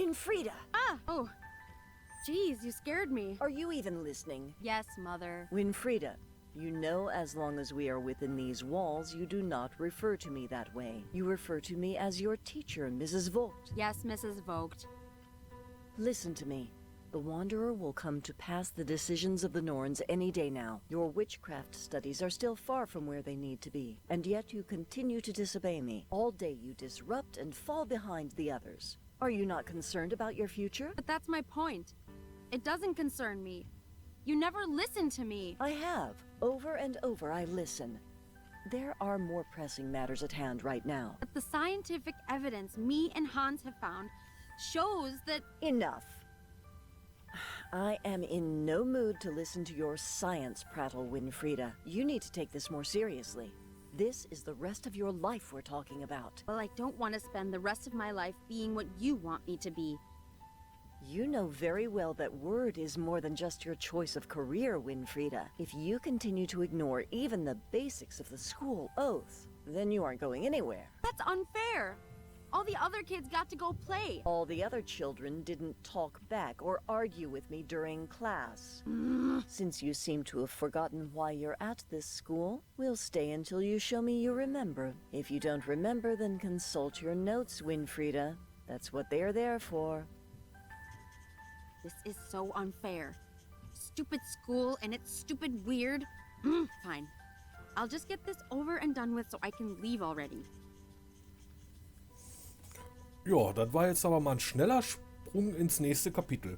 Winfrieda! Ah! Oh. Jeez, you scared me. Are you even listening? Yes, Mother. Winfrieda, you know as long as we are within these walls, you do not refer to me that way. You refer to me as your teacher, Mrs. Vogt. Yes, Mrs. Vogt. Listen to me. The Wanderer will come to pass the decisions of the Norns any day now. Your witchcraft studies are still far from where they need to be, and yet you continue to disobey me. All day you disrupt and fall behind the others. Are you not concerned about your future? But that's my point. It doesn't concern me. You never listen to me. I have. Over and over I listen. There are more pressing matters at hand right now. But the scientific evidence me and Hans have found shows that... Enough. I am in no mood to listen to your science prattle, Winfrieda. You need to take this more seriously. This is the rest of your life we're talking about. Well, I don't want to spend the rest of my life being what you want me to be. You know very well that word is more than just your choice of career, Winfrieda. If you continue to ignore even the basics of the school oath, then you aren't going anywhere. That's unfair. All the other kids got to go play. All the other children didn't talk back or argue with me during class. Since you seem to have forgotten why you're at this school, we'll stay until you show me you remember. If you don't remember, then consult your notes, Winfrieda. That's what they're there for. This is so unfair. Stupid school and it's stupid weird. Fine. I'll just get this over and done with so I can leave already. Ja, das war jetzt aber mal ein schneller Sprung ins nächste Kapitel.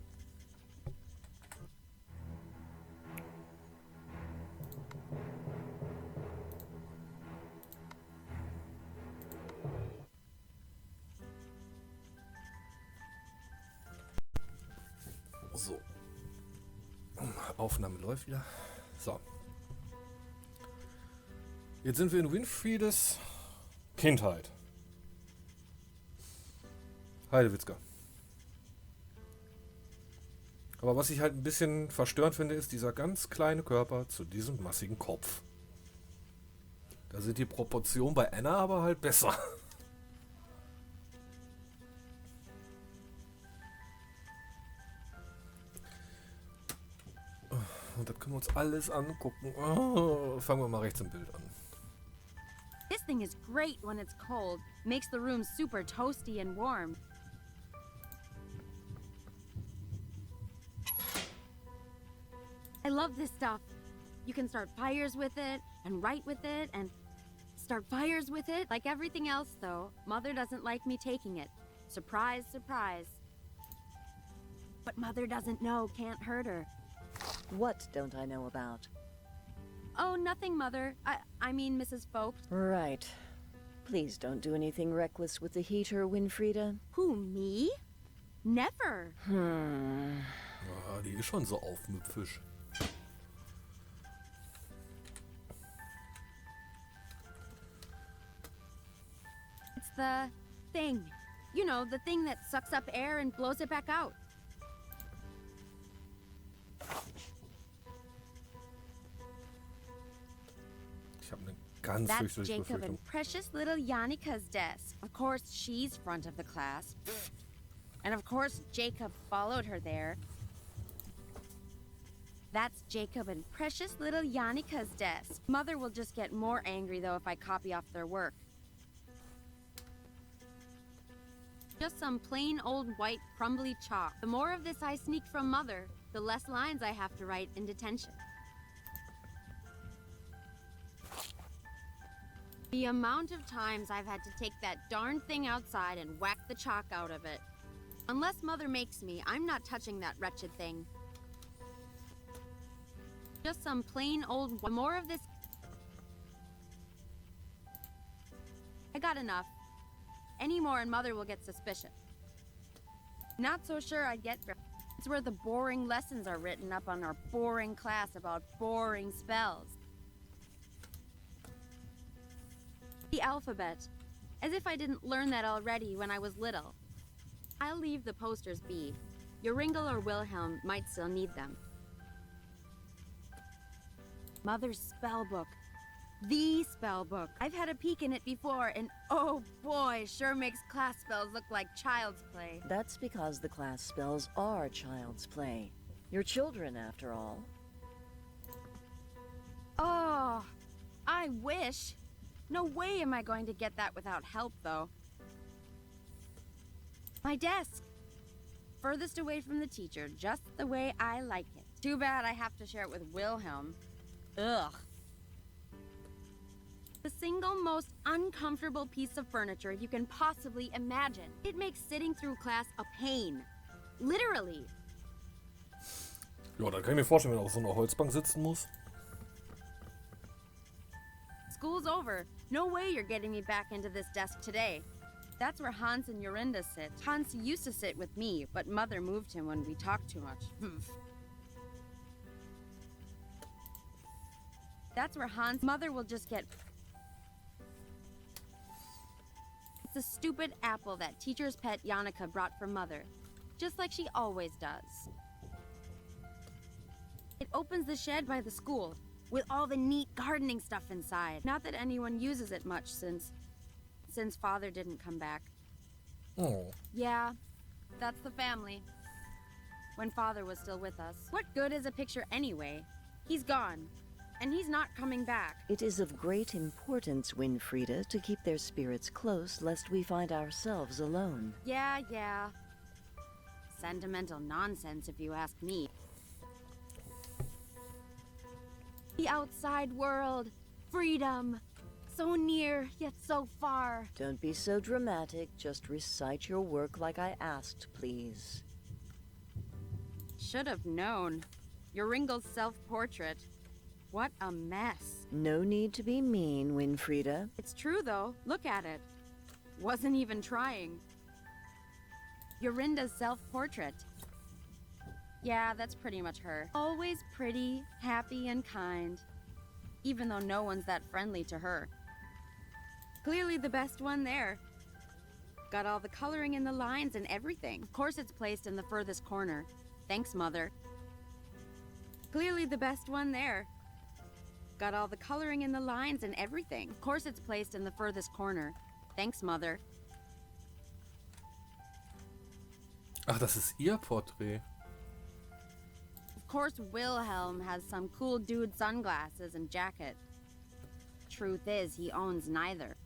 So. Aufnahme läuft wieder. So. Jetzt sind wir in Winfriedes Kindheit. Heidewitzka. Aber was ich halt ein bisschen verstörend finde, ist dieser ganz kleine Körper zu diesem massigen Kopf. Da sind die Proportionen bei Anna aber halt besser. Und das können wir uns alles angucken. Oh, fangen wir mal rechts im Bild an. This thing is great when it's cold. Makes the room super toasty and warm. I love this stuff. You can start fires with it, and write with it, and start fires with it. Like everything else, though, Mother doesn't like me taking it. Surprise, surprise. What Mother doesn't know can't hurt her. What don't I know about? Oh, nothing, Mother. I mean, Mrs. Vogt. Right. Please don't do anything reckless with the heater, Winfrieda. Who, me? Never. Ah, die ist schon so aufmüpfisch. It's the thing. You know, the thing that sucks up air and blows it back out. Ich habe eine ganz That's fürchterliche Jacob Befürchtung. and precious little Janika's desk. Of course, she's front of the class. And of course, Jacob followed her there. That's Jacob and precious little Janika's desk. Mother will just get more angry, though, if I copy off their work. Just some plain old white crumbly chalk. The more of this I sneak from Mother, the less lines I have to write in detention. The amount of times I've had to take that darn thing outside and whack the chalk out of it. Unless Mother makes me, I'm not touching that wretched thing. Just some plain old... More of this... I got enough. Any more and Mother will get suspicious. Not so sure I'd get... It's where the boring lessons are written up on our boring class about boring spells. The alphabet. As if I didn't learn that already when I was little. I'll leave the posters be. Joringel or Wilhelm might still need them. Mother's spell book. The spell book. I've had a peek in it before, and oh boy, sure makes class spells look like child's play. That's because the class spells are child's play. You're children, after all. Oh, I wish. No way am I going to get that without help, though. My desk. Furthest away from the teacher, just the way I like it. Too bad I have to share it with Wilhelm. Ugh. The single most uncomfortable piece of furniture you can possibly imagine. It makes sitting through class a pain. Literally. Ja, dann kann ich mir vorstellen, wenn man auf so einer Holzbank sitzen muss. School's over. No way you're getting me back into this desk today. That's where Hans and Jorinda sit. Hans used to sit with me, but Mother moved him when we talked too much. That's where Hans' mother will just get... It's a stupid apple that teacher's pet Yannicka brought for Mother, just like she always does. It opens the shed by the school, with all the neat gardening stuff inside. Not that anyone uses it much since Father didn't come back. Oh. Yeah, that's the family. When Father was still with us. What good is a picture anyway? He's gone. And he's not coming back. It is of great importance, Winfriedes, to keep their spirits close, lest we find ourselves alone. Yeah. Sentimental nonsense, if you ask me. The outside world. Freedom. So near, yet so far. Don't be so dramatic. Just recite your work like I asked, please. Should have known. Joringal's self-portrait. What a mess. No need to be mean, Winfriedes. It's true, though. Look at it. Wasn't even trying. Jorinda's self-portrait. Yeah, that's pretty much her. Always pretty, happy, and kind. Even though no one's that friendly to her. Clearly the best one there. Got all the coloring in the lines and everything. Of course it's placed in the furthest corner. Thanks, Mother. Clearly the best one there. Got all the coloring in the lines and everything. Of course it's placed in the furthest corner. Thanks, Mother. Ach, das ist ihr Porträt. Of course Wilhelm has some cool dude sunglasses and jacket. Truth is, he owns neither.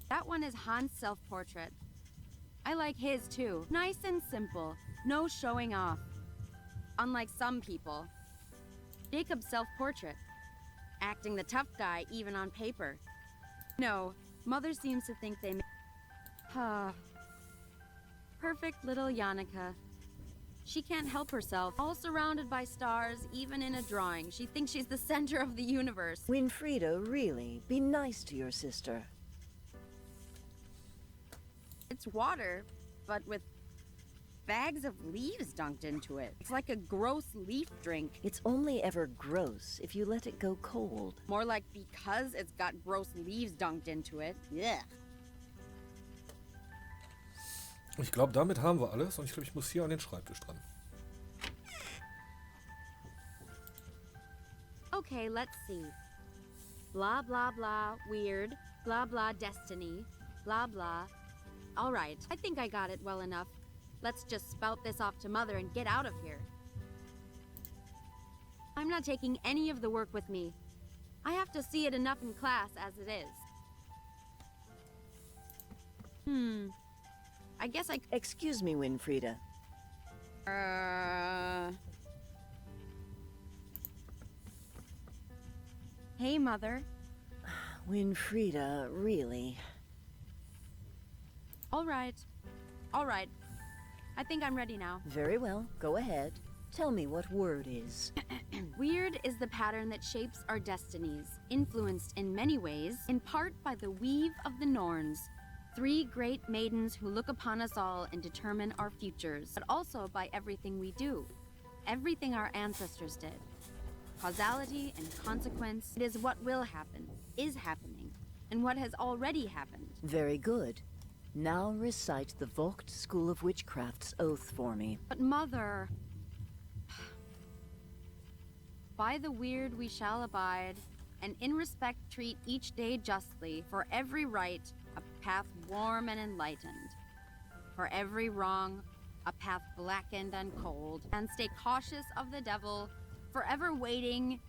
That one is Hans' self-portrait. I like his too. Nice and simple. No showing off. Unlike some people. Jacob's self-portrait. Acting the tough guy even on paper. No, Mother seems to think they Perfect little Yannicka. She can't help herself. All surrounded by stars, even in a drawing. She thinks she's the center of the universe. Winfriedes, really, be nice to your sister. It's water, but with bags of leaves dunked into it. It's like a gross leaf drink. It's only ever gross if you let it go cold. More like because it's got gross leaves dunked into it. Yeah. Ich glaube, damit haben wir alles und ich glaube, ich muss hier an den Schreibtisch dran. Okay, let's see. Blah, blah, blah, weird. Blah, blah, destiny. Blah, blah. All right, I think I got it well enough. Let's just spout this off to Mother and get out of here. I'm not taking any of the work with me. I have to see it enough in class as it is. I guess I... Excuse me, Winfriedes. Hey, Mother. Winfriedes, really. All right. I think I'm ready now. Very well, go ahead. Tell me what word is. Weird is the pattern that shapes our destinies, influenced in many ways, in part by the weave of the Norns, 3 great maidens who look upon us all and determine our futures, but also by everything we do, everything our ancestors did. Causality and consequence, it is what will happen, is happening, and what has already happened. Very good. Now recite the Vogt School of Witchcraft's oath for me. But Mother... By the weird we shall abide, and in respect treat each day justly, for every right, a path warm and enlightened. For every wrong, a path blackened and cold, and stay cautious of the devil, forever waiting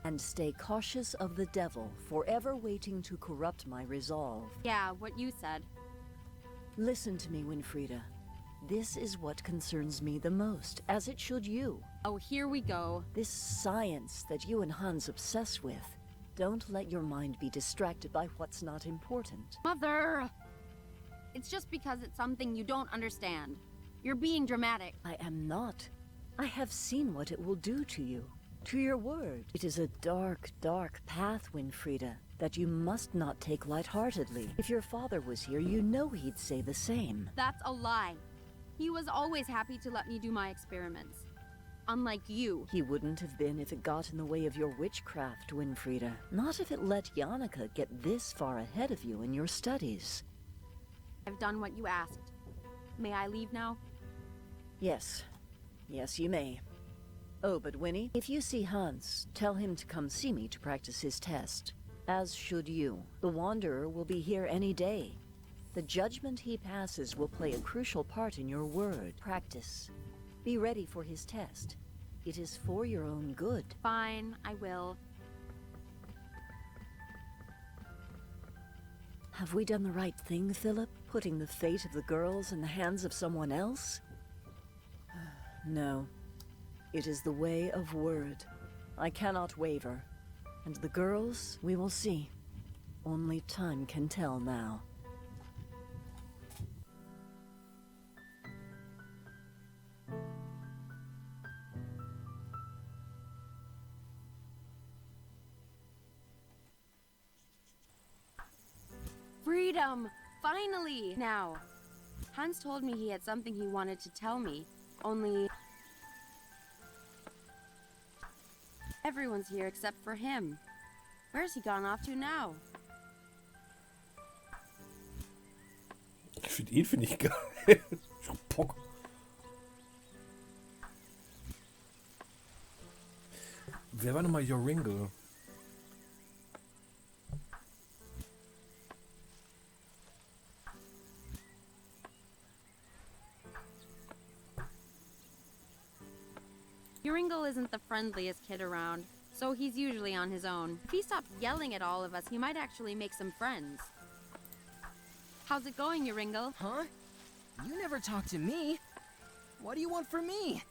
And stay cautious of the devil, forever waiting to corrupt my resolve. yeah, what you said. Listen to me, Winfrieda. This is what concerns me the most, as it should you. Oh, here we go. This science that you and Hans obsess with. Don't let your mind be distracted by what's not important. Mother! It's just because it's something you don't understand. You're being dramatic. I am not. I have seen what it will do to you, to your word. It is a dark, dark path, Winfrieda, that you must not take lightheartedly. If your father was here, you know he'd say the same. That's a lie. He was always happy to let me do my experiments. Unlike you. He wouldn't have been if it got in the way of your witchcraft, Winfrieda. Not if it let Jannika get this far ahead of you in your studies. I've done what you asked. May I leave now? Yes. Yes, you may. Oh, but Winnie, if you see Hans, tell him to come see me to practice his test. As should you. The Wanderer will be here any day. The judgment he passes will play a crucial part in your word. Practice. Be ready for his test. It is for your own good. Fine, I will. Have we done the right thing, Philip? Putting the fate of the girls in the hands of someone else? No. It is the way of word. I cannot waver. And the girls, we will see. Only time can tell now. Freedom! Finally! Now, Hans told me he had something he wanted to tell me, only everyone's here except for him. Where's he gone off to now? Finde ich geil. Bock. Wer war nochmal Joringle? Joringel isn't the friendliest kid around, so he's usually on his own. If he stopped yelling at all of us, he might actually make some friends. How's it going, Joringel? Huh? You never talk to me. What do you want from me?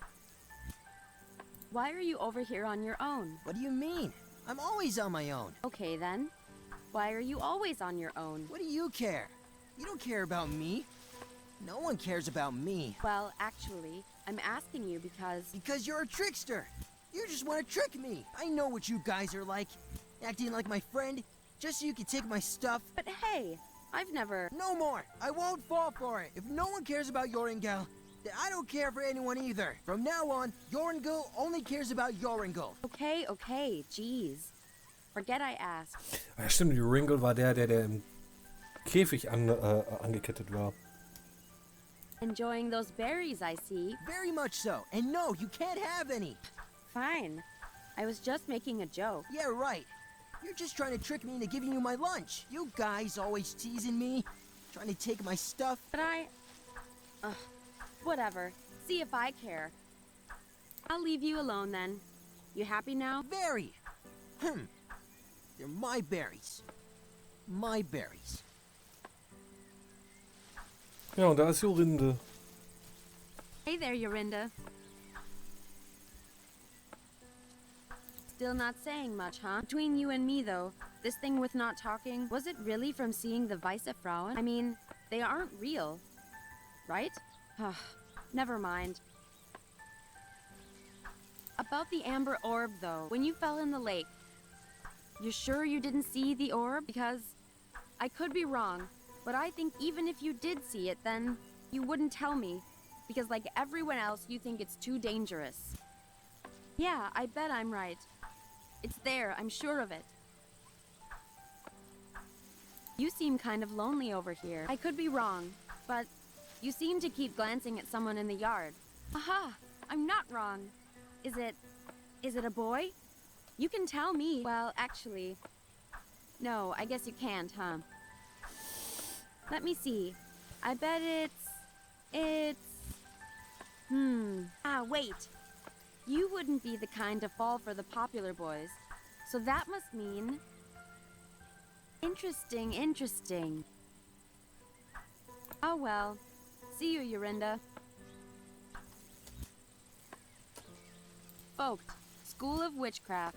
Why are you over here on your own? What do you mean? I'm always on my own. Okay then. Why are you always on your own? What do you care? You don't care about me. No one cares about me. Well, actually, I'm asking you because... Because you're a trickster. You just want to trick me. I know what you guys are like. Acting like my friend, just so you can take my stuff. But hey, I've never... No more. I won't fall for it. If no one cares about Joringel, then I don't care for anyone either. From now on, Joringel only cares about Joringel. Okay, jeez. Forget I asked. Ja, stimmt, Joringle war der im Käfig angekettet war. Enjoying those berries, I see. Very much so. And no, you can't have any. Fine. I was just making a joke. Yeah, right. You're just trying to trick me into giving you my lunch. You guys always teasing me, trying to take my stuff. But whatever. See if I care. I'll leave you alone then. You happy now? Very. They're my berries. My berries. Ja, und da ist Jorinde. Hey there, Yorinda. Still not saying much, huh? Between you and me, though, this thing with not talking, was it really from seeing the Weisse Frauen? I mean, they aren't real, right? Never mind. About the amber orb, though, when you fell in the lake, you sure you didn't see the orb? Because I could be wrong, but I think even if you did see it, then you wouldn't tell me. Because like everyone else, you think it's too dangerous. Yeah, I bet I'm right. It's there, I'm sure of it. You seem kind of lonely over here. I could be wrong, but you seem to keep glancing at someone in the yard. Aha! I'm not wrong. Is it a boy? You can tell me. Well, actually, no, I guess you can't, huh? Let me see. I bet it's... wait. You wouldn't be the kind to fall for the popular boys. So that must mean... Interesting. Oh well. See you, Yorinda. Vogt, School of Witchcraft.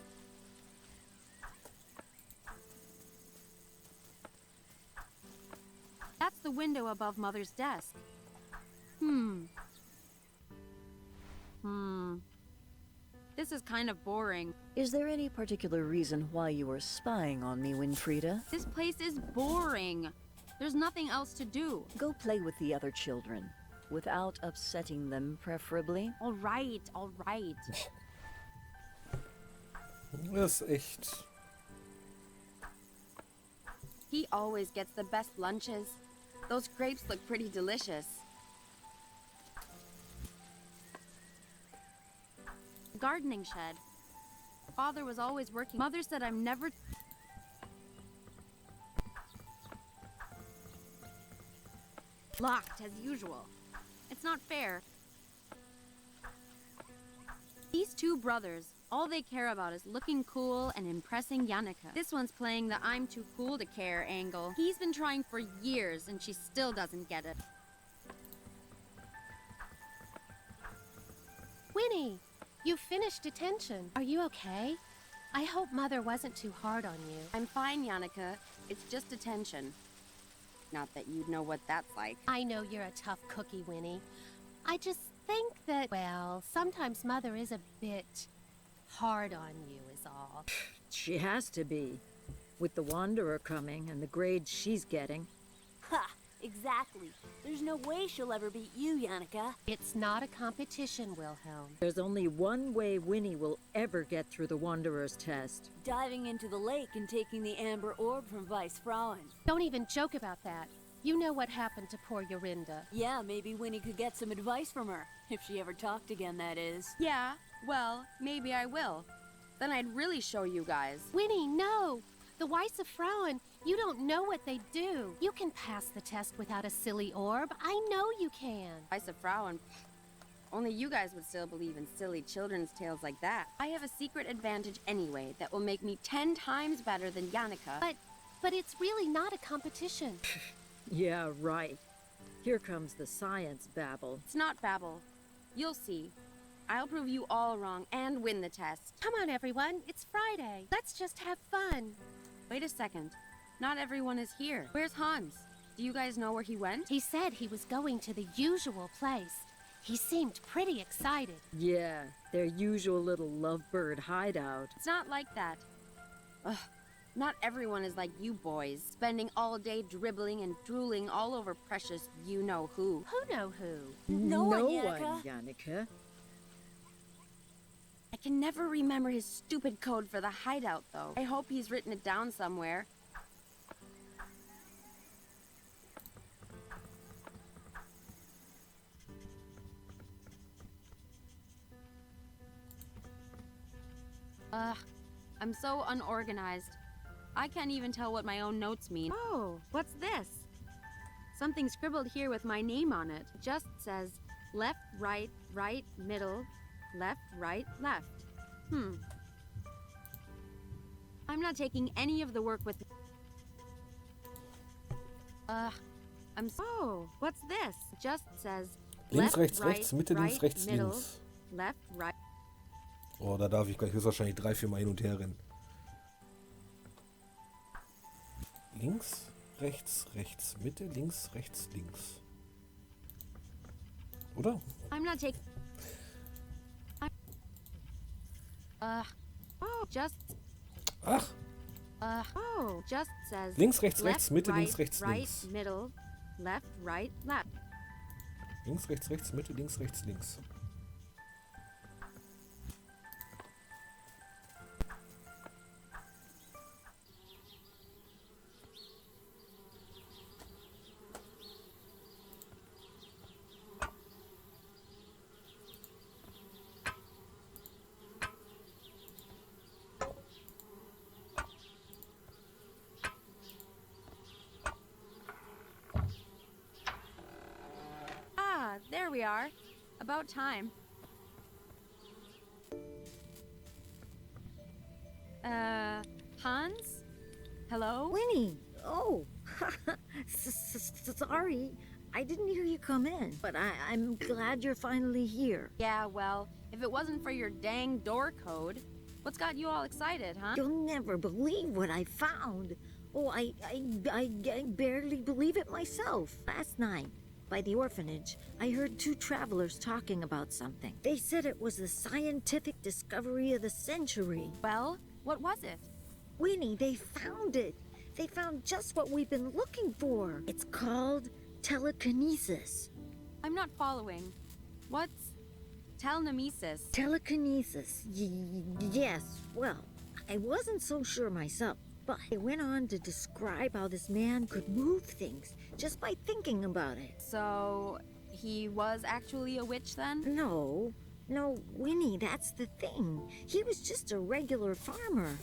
That's the window above Mother's desk. This is kind of boring. Is there any particular reason why you are spying on me, Winfrieda? This place is boring. There's nothing else to do. Go play with the other children. Without upsetting them, preferably. All right. Das ist echt... He always gets the best lunches. Those grapes look pretty delicious. Gardening shed. Father was always working. Mother said I'm never... Locked, as usual. It's not fair. These two brothers, all they care about is looking cool and impressing Yannicka. This one's playing the I'm too cool to care angle. He's been trying for years and she still doesn't get it. Winnie, you finished detention. Are you okay? I hope Mother wasn't too hard on you. I'm fine, Yannicka. It's just detention. Not that you'd know what that's like. I know you're a tough cookie, Winnie. I just think that, well, sometimes Mother is a bit hard on you is all. She has to be, with the Wanderer coming and the grades she's getting. Ha! Exactly. There's no way she'll ever beat you, Yannicka. It's not a competition, Wilhelm. There's only one way Winnie will ever get through the Wanderer's test. Diving into the lake and taking the amber orb from Vice Frauen. Don't even joke about that. You know what happened to poor Yorinda. Yeah, maybe Winnie could get some advice from her. If she ever talked again, that is. Yeah, well, maybe I will. Then I'd really show you guys. Winnie, no! The Weiss Frauen, you don't know what they do. You can pass the test without a silly orb. I know you can. Weiss Frauen. Only you guys would still believe in silly children's tales like that. I have a secret advantage anyway that will make me 10 times better than Yannicka. But it's really not a competition. Yeah, right. Here comes the science babble. It's not babble. You'll see. I'll prove you all wrong and win the test. Come on, everyone. It's Friday. Let's just have fun. Wait a second. Not everyone is here. Where's Hans? Do you guys know where he went? He said he was going to the usual place. He seemed pretty excited. Yeah, their usual little lovebird hideout. It's not like that. Ugh. Not everyone is like you boys, spending all day dribbling and drooling all over precious you-know-who. Who know who? No one, Yannicka. Yannicka. I can never remember his stupid code for the hideout, though. I hope he's written it down somewhere. I'm so unorganized. I can't even tell what my own notes mean. Oh, what's this? Something scribbled here with my name on it. It just says left, right, right, middle, left, right, left. I'm not taking any of the work with... Oh, what's this? It just says Links, left, rechts, right, rechts, Mitte, right, links, rechts, middle, links. left, right. Oh, da darf ich gleich höchstwahrscheinlich 3-4 Mal hin und her rennen. Links, rechts, rechts, Mitte, links, rechts, links. Oder? I'm not taking... oh, just... Ach, oh, just says... links, rechts, left, rechts, Mitte, right, links, rechts, right, links. middle, left, right, left. Links, rechts, rechts, Mitte, links, rechts, links. we are. About time. Hans? Hello? Winnie! Oh! Sorry. I didn't hear you come in, but I'm glad you're finally here. Yeah, well, if it wasn't for your dang door code, what's got you all excited, huh? You'll never believe what I found. Oh, I barely believe it myself. Last night, by the orphanage, I heard two travelers talking about something. They said it was the scientific discovery of the century. Well, what was it? Winnie, they found it. They found just what we've been looking for. It's called telekinesis. I'm not following. What's telenemesis? Telekinesis. Yes, well, I wasn't so sure myself, but I went on to describe how this man could move things just by thinking about it. So, he was actually a witch then? No, Winnie, that's the thing. He was just a regular farmer.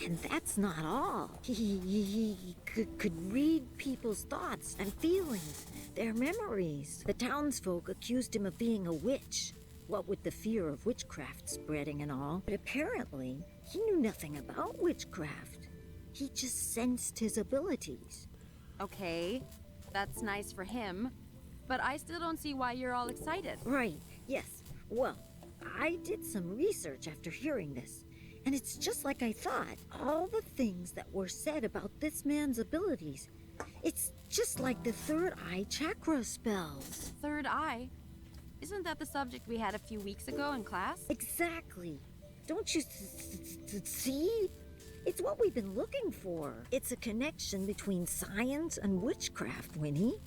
And that's not all. He could read people's thoughts and feelings, their memories. The townsfolk accused him of being a witch, what with the fear of witchcraft spreading and all. But apparently, he knew nothing about witchcraft. He just sensed his abilities. Okay, that's nice for him. But I still don't see why you're all excited. Right, yes. Well, I did some research after hearing this. And it's just like I thought. All the things that were said about this man's abilities. It's just like the third eye chakra spells. Third eye? Isn't that the subject we had a few weeks ago in class? Exactly. Don't you see? It's what we've been looking for. It's a connection between science and witchcraft, Winnie.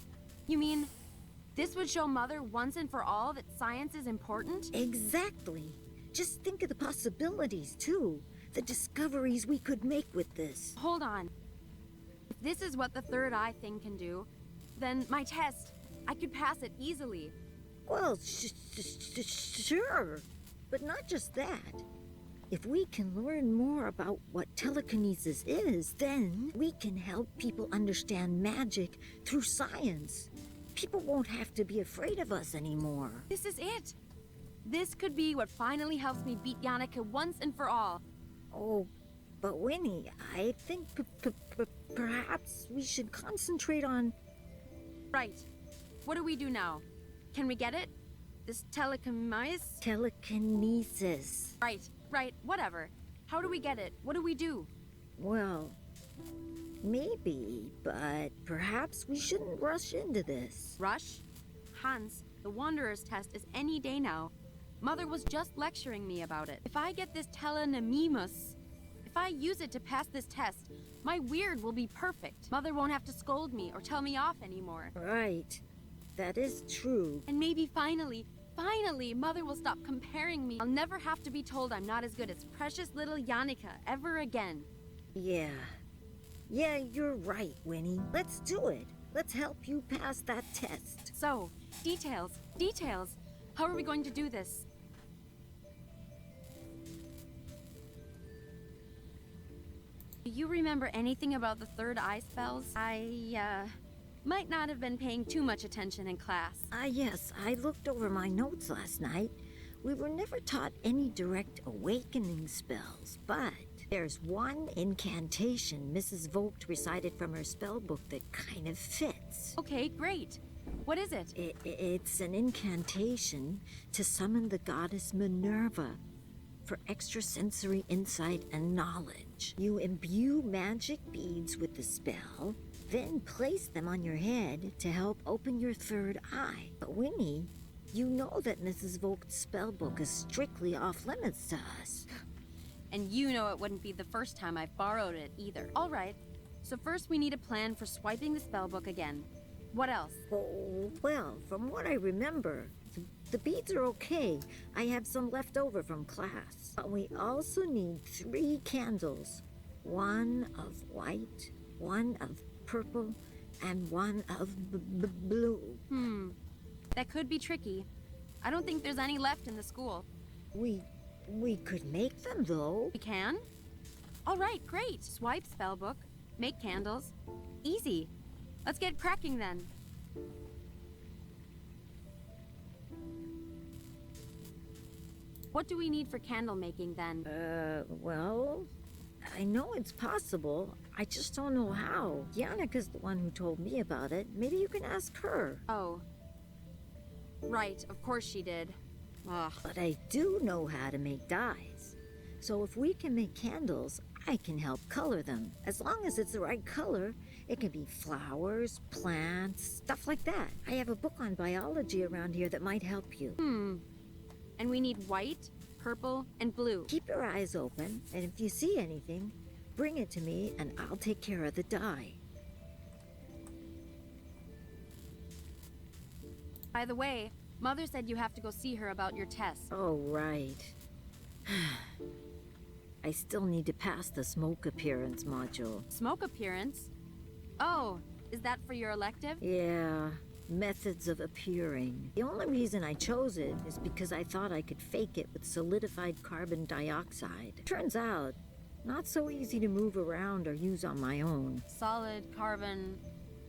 You mean, this would show Mother once and for all that science is important? Exactly. Just think of the possibilities, too. The discoveries we could make with this. Hold on. If this is what the third eye thing can do, then my test, I could pass it easily. Well, sure. But not just that. If we can learn more about what telekinesis is, then we can help people understand magic through science. People won't have to be afraid of us anymore. This is it. This could be what finally helps me beat Yannicka once and for all. Oh, but Winnie, I think perhaps we should concentrate on... Right. What do we do now? Can we get it? This telekinesis? Telekinesis. Right, whatever. How do we get it? What do we do? Well, maybe, but perhaps we shouldn't rush into this. Rush? Hans, the Wanderer's test is any day now. Mother was just lecturing me about it. If I get this telenemesis, if I use it to pass this test, my weird will be perfect. Mother won't have to scold me or tell me off anymore. Right. That is true. And maybe finally, Mother will stop comparing me. I'll never have to be told I'm not as good as precious little Yannicka ever again. Yeah, you're right, Winnie. Let's do it. Let's help you pass that test. So, details. How are we going to do this? Do you remember anything about the third eye spells? I might not have been paying too much attention in class. Yes, I looked over my notes last night. We were never taught any direct awakening spells, but there's one incantation Mrs. Vogt recited from her spell book that kind of fits. Okay, great. What is it? It's an incantation to summon the goddess Minerva for extrasensory insight and knowledge. You imbue magic beads with the spell, then place them on your head to help open your third eye. But Winnie, you know that Mrs. Vogt's spellbook is strictly off limits to us. And you know it wouldn't be the first time I've borrowed it either. All right, so first we need a plan for swiping the spellbook again. What else? Oh, well, from what I remember, the beads are okay. I have some left over from class. But we also need 3 candles. One of white, one of purple, and one of blue. That could be tricky. I don't think there's any left in the school. We could make them, though. We can? All right, great. Swipe spellbook, make candles. Easy. Let's get cracking then. What do we need for candle making then? Well, I know it's possible. I just don't know how. Yannika's the one who told me about it. Maybe you can ask her. Oh. Right, of course she did. Ugh. But I do know how to make dyes. So if we can make candles, I can help color them. As long as it's the right color, it can be flowers, plants, stuff like that. I have a book on biology around here that might help you. And we need white, purple, and blue. Keep your eyes open, and if you see anything, bring it to me and I'll take care of the dye. By the way, Mother said you have to go see her about your test. Oh, right. I still need to pass the smoke appearance module. Smoke appearance? Oh, is that for your elective? Yeah, methods of appearing. The only reason I chose it is because I thought I could fake it with solidified carbon dioxide. Turns out, not so easy to move around or use on my own. Solid carbon...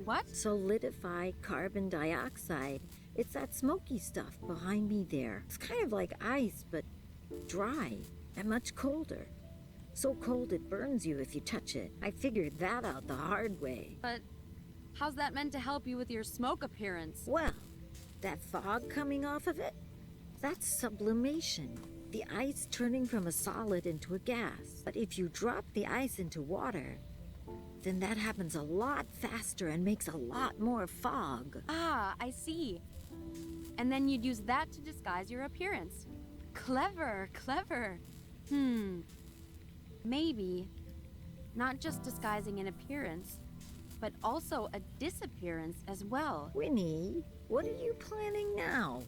what? Solidified carbon dioxide. It's that smoky stuff behind me there. It's kind of like ice, but dry and much colder. So cold it burns you if you touch it. I figured that out the hard way. But how's that meant to help you with your smoke appearance? Well, that fog coming off of it, that's sublimation. The ice turning from a solid into a gas. But if you drop the ice into water, then that happens a lot faster and makes a lot more fog. Ah, I see. And then you'd use that to disguise your appearance. Clever, clever. Maybe not just disguising an appearance, but also a disappearance as well. Winnie, what are you planning now?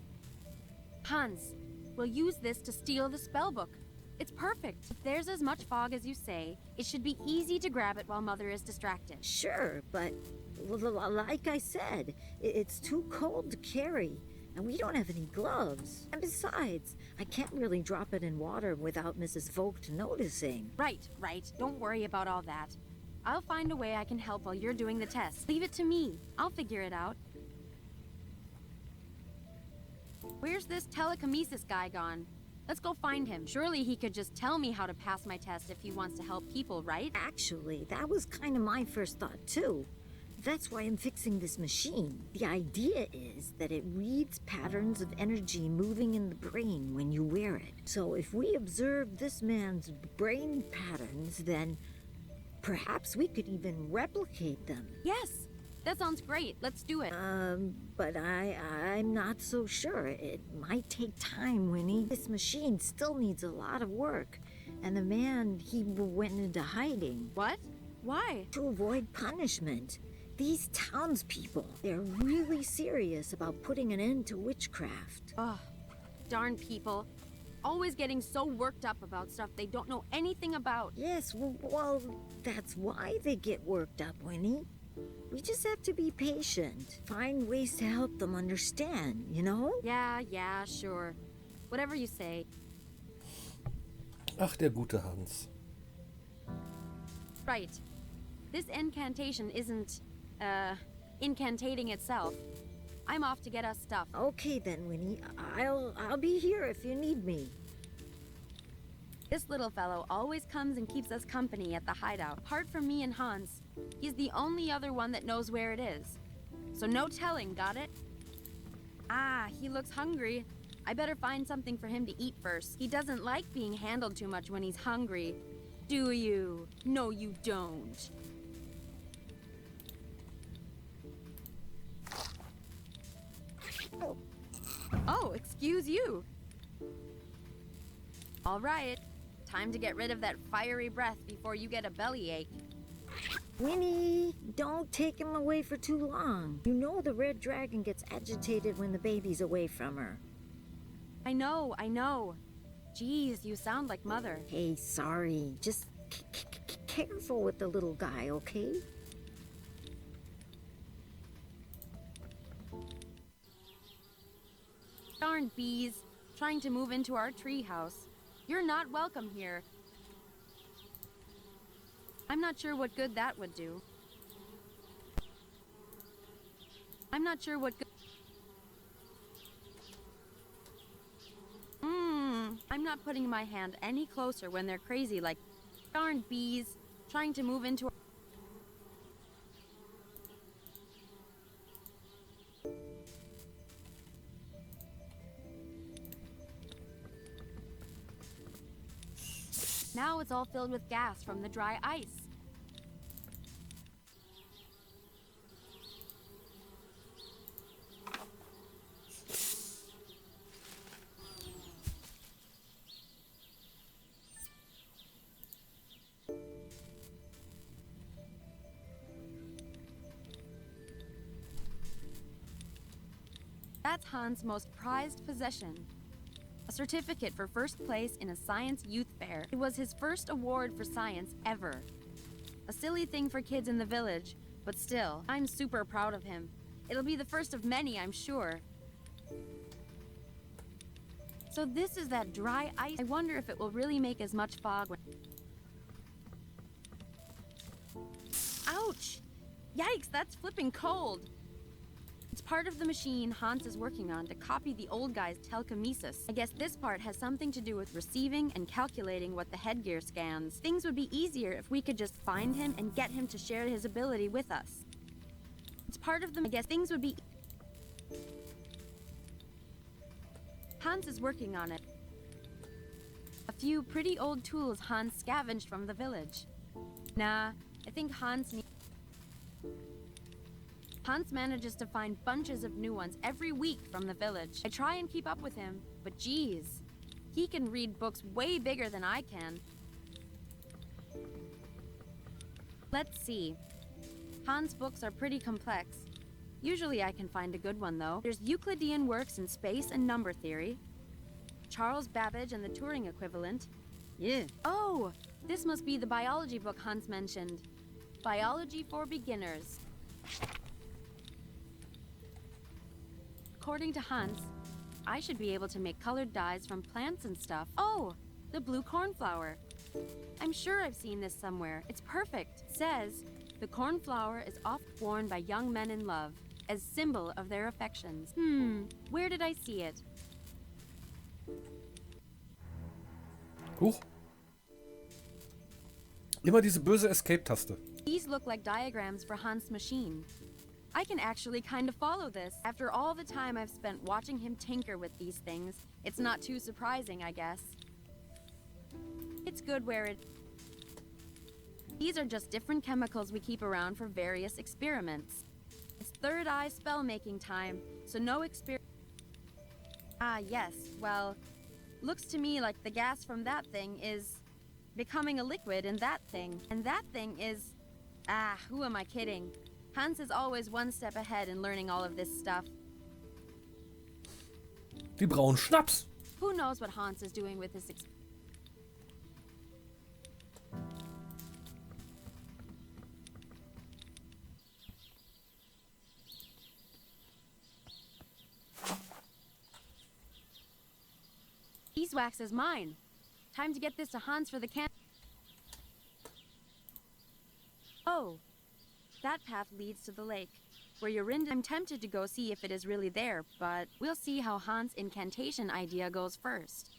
Hans, we'll use this to steal the spellbook. It's perfect. If there's as much fog as you say, it should be easy to grab it while Mother is distracted. Sure, but like I said, it's too cold to carry, and we don't have any gloves. And besides, I can't really drop it in water without Mrs. Vogt noticing. Right. Don't worry about all that. I'll find a way I can help while you're doing the test. Leave it to me. I'll figure it out. Where's this telekinesis guy gone? Let's go find him. Surely he could just tell me how to pass my test if he wants to help people, right? Actually, that was kind of my first thought, too. That's why I'm fixing this machine. The idea is that it reads patterns of energy moving in the brain when you wear it. So if we observe this man's brain patterns, then perhaps we could even replicate them. Yes, that sounds great. Let's do it. But I'm not so sure. It might take time, Winnie. This machine still needs a lot of work. And the man, he went into hiding. What? Why? To avoid punishment. These townspeople, they're really serious about putting an end to witchcraft. Ugh, darn people. Always getting so worked up about stuff they don't know anything about. Yes, well, that's why they get worked up, Winnie. We just have to be patient. Find ways to help them understand, you know? Yeah, sure. Whatever you say. Ach, der gute Hans. Right. This incantation isn't, incantating itself. I'm off to get us stuff. Okay then, Winnie. I'll be here if you need me. This little fellow always comes and keeps us company at the hideout. Apart from me and Hans, he's the only other one that knows where it is. So no telling, got it? Ah, he looks hungry. I better find something for him to eat first. He doesn't like being handled too much when he's hungry. Do you? No, you don't. Oh, excuse you. All right. Time to get rid of that fiery breath before you get a bellyache. Winnie, don't take him away for too long. You know the red dragon gets agitated when the baby's away from her. I know. Jeez, you sound like Mother. Hey, sorry. Just careful with the little guy, okay? Darn bees, trying to move into our treehouse. You're not welcome here. I'm not sure what good that would do. I'm not sure what good... I'm not putting my hand any closer when they're crazy like darn bees trying to move into. Now it's all filled with gas from the dry ice. That's Hans' most prized possession. A certificate for first place in a science youth fair. It was his first award for science ever. A silly thing for kids in the village, but still, I'm super proud of him. It'll be the first of many, I'm sure. So this is that dry ice. I wonder if it will really make as much fog when... Ouch! Yikes, that's flipping cold! It's part of the machine Hans is working on to copy the old guy's telekinesis. I guess this part has something to do with receiving and calculating what the headgear scans. Things would be easier if we could just find him and get him to share his ability with us. It's part of the... I guess things would be... Hans is working on it. A few pretty old tools Hans scavenged from the village. Nah, I think Hans manages to find bunches of new ones every week from the village. I try and keep up with him, but geez, he can read books way bigger than I can. Let's see. Hans' books are pretty complex. Usually I can find a good one though. There's Euclidean works in space and number theory, Charles Babbage and the Turing equivalent. Yeah. Oh, this must be the biology book Hans mentioned. Biology for Beginners. According to Hans, I should be able to make colored dyes from plants and stuff. Oh, the blue cornflower. I'm sure I've seen this somewhere. It's perfect. It says, the cornflower is oft worn by young men in love, as symbol of their affections. Where did I see it? Huch. Immer diese böse Escape-Taste. These look like diagrams for Hans' machine. I can actually kind of follow this. After all the time I've spent watching him tinker with these things, it's not too surprising, I guess. It's good where it... These are just different chemicals we keep around for various experiments. It's third eye spell-making time, so no Ah, yes, well, looks to me like the gas from that thing is becoming a liquid in that thing. And that thing is... Ah, who am I kidding? Hans is always one step ahead in learning all of this stuff. Die brauchen Schnaps. Who knows what Hans is doing with this Beeswax is mine. Time to get this to Hans for the can... Oh. That path leads to the lake, where Jugend. I'm tempted to go see if it is really there, but we'll see how Hans' incantation idea goes first.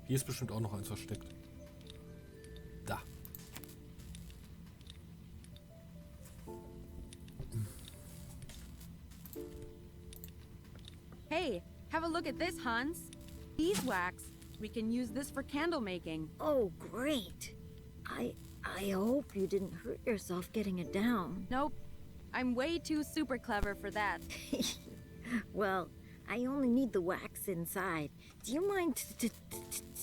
Hier ist bestimmt auch noch eins versteckt. Da. Hey, have a look at this, Hans. Beeswax. We can use this for candle making. Oh, great. I hope you didn't hurt yourself getting it down. Nope. I'm way too super clever for that. Well, I only need the wax inside. Do you mind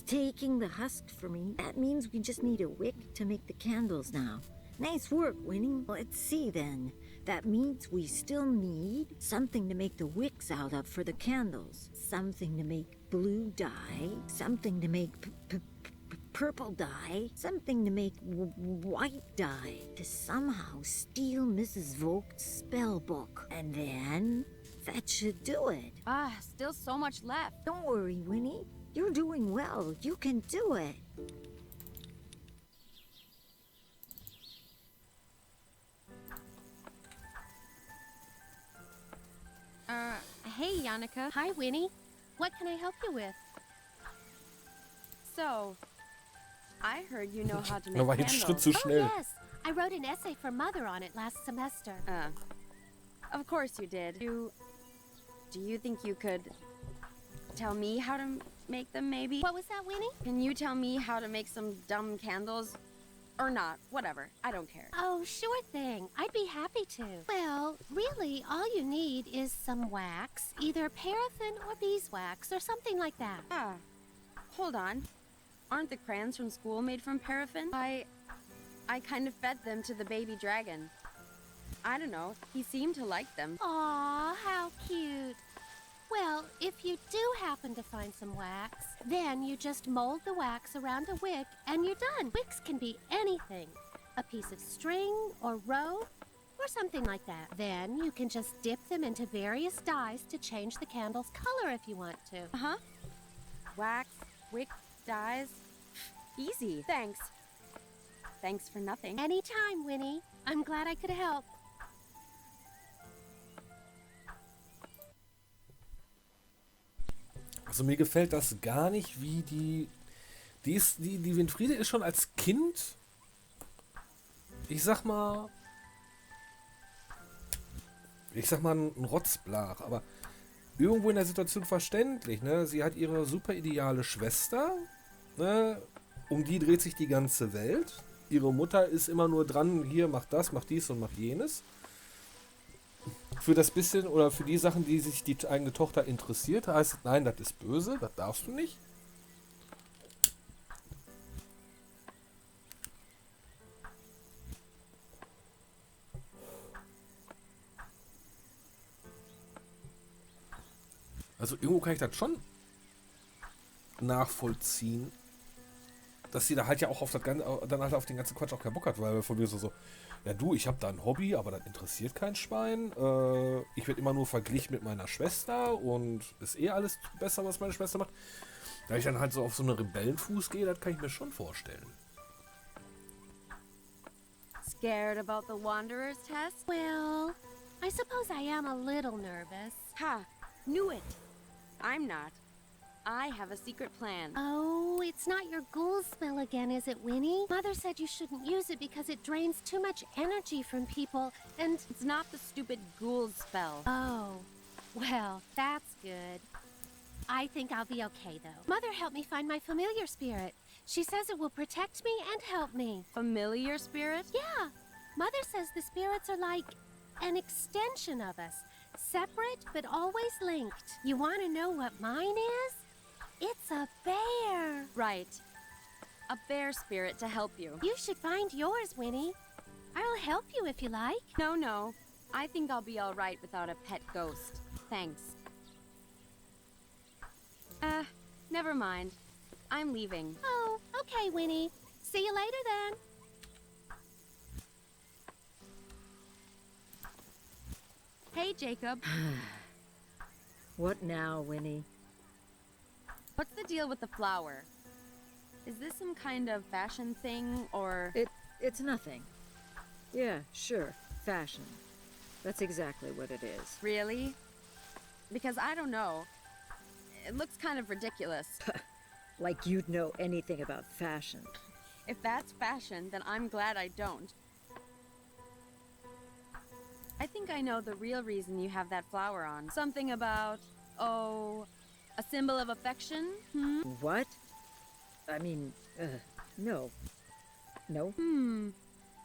taking the husk for me? That means we just need a wick to make the candles now. Nice work, Winnie. Let's see then. That means we still need something to make the wicks out of for the candles. Something to make blue dye. Something to make purple dye. Something to make white dye. To somehow steal Mrs. Vogt's spell book. And then that should do it. Still so much left. Don't worry, Winnie. You're doing well. You can do it. Hey, Yannicka. Hi, Winnie. What can I help you with? So, I heard you know how to Da make war ich einen Schritt candles. zu Oh, schnell. yes. I wrote an essay for Mother on it last semester. Of course you did. Do you think you could tell me how to make them, maybe? What was that, Winnie? Can you tell me how to make some dumb candles? Or not, whatever. I don't care. Oh, sure thing. I'd be happy to. Well, really, all you need is some wax, either paraffin or beeswax or something like that. Hold on. Aren't the crayons from school made from paraffin? I kind of fed them to the baby dragon. I don't know. He seemed to like them. Aw, how cute. Well, if you do happen to find some wax, then you just mold the wax around a wick and you're done. Wicks can be anything. A piece of string or rope or something like that. Then you can just dip them into various dyes to change the candle's color if you want to. Uh-huh. Wax, wick, dyes. Easy. Thanks. Thanks for nothing. Anytime, Winnie. I'm glad I could help. Also mir gefällt das gar nicht, wie die Winfriede ist schon als Kind, ich sag mal ein Rotzblach, aber irgendwo in der Situation verständlich, ne? Sie hat ihre super ideale Schwester, ne? Um die dreht sich die ganze Welt. Ihre Mutter ist immer nur dran, hier, mach das, mach dies und mach jenes. Für das bisschen oder für die Sachen, die sich die eigene Tochter interessiert, heißt es, nein, das ist böse, das darfst du nicht. Also irgendwo kann ich das schon nachvollziehen, dass sie da halt ja auch auf das Ganze, dann halt auf den ganzen Quatsch auch keinen Bock hat, weil von mir so, ja du, ich habe da ein Hobby, aber das interessiert kein Schwein. Ich werde immer nur verglichen mit meiner Schwester und ist eh alles besser, was meine Schwester macht. Da ich dann halt so auf so einen Rebellenfuß gehe, das kann ich mir schon vorstellen. Scared about the Wanderer's test? Well, I suppose I am a little nervous. Ha! Knew it! I'm not. I have a secret plan. Oh, it's not your ghoul spell again, is it, Winnie? Mother said you shouldn't use it because it drains too much energy from people, and... It's not the stupid ghoul spell. Oh, well, that's good. I think I'll be okay, though. Mother helped me find my familiar spirit. She says it will protect me and help me. Familiar spirit? Yeah. Mother says the spirits are like an extension of us. Separate, but always linked. You want to know what mine is? It's a bear. Right. A bear spirit to help you. You should find yours, Winnie. I'll help you if you like. No. I think I'll be all right without a pet ghost. Thanks. Never mind. I'm leaving. Oh, okay, Winnie. See you later then. Hey, Jacob. What now, Winnie? What's the deal with the flower? Is this some kind of fashion thing, or... It's nothing. Yeah, sure. Fashion. That's exactly what it is. Really? Because I don't know. It looks kind of ridiculous. Like you'd know anything about fashion. If that's fashion, then I'm glad I don't. I think I know the real reason you have that flower on. Something about, a symbol of affection? What? I mean, no. No.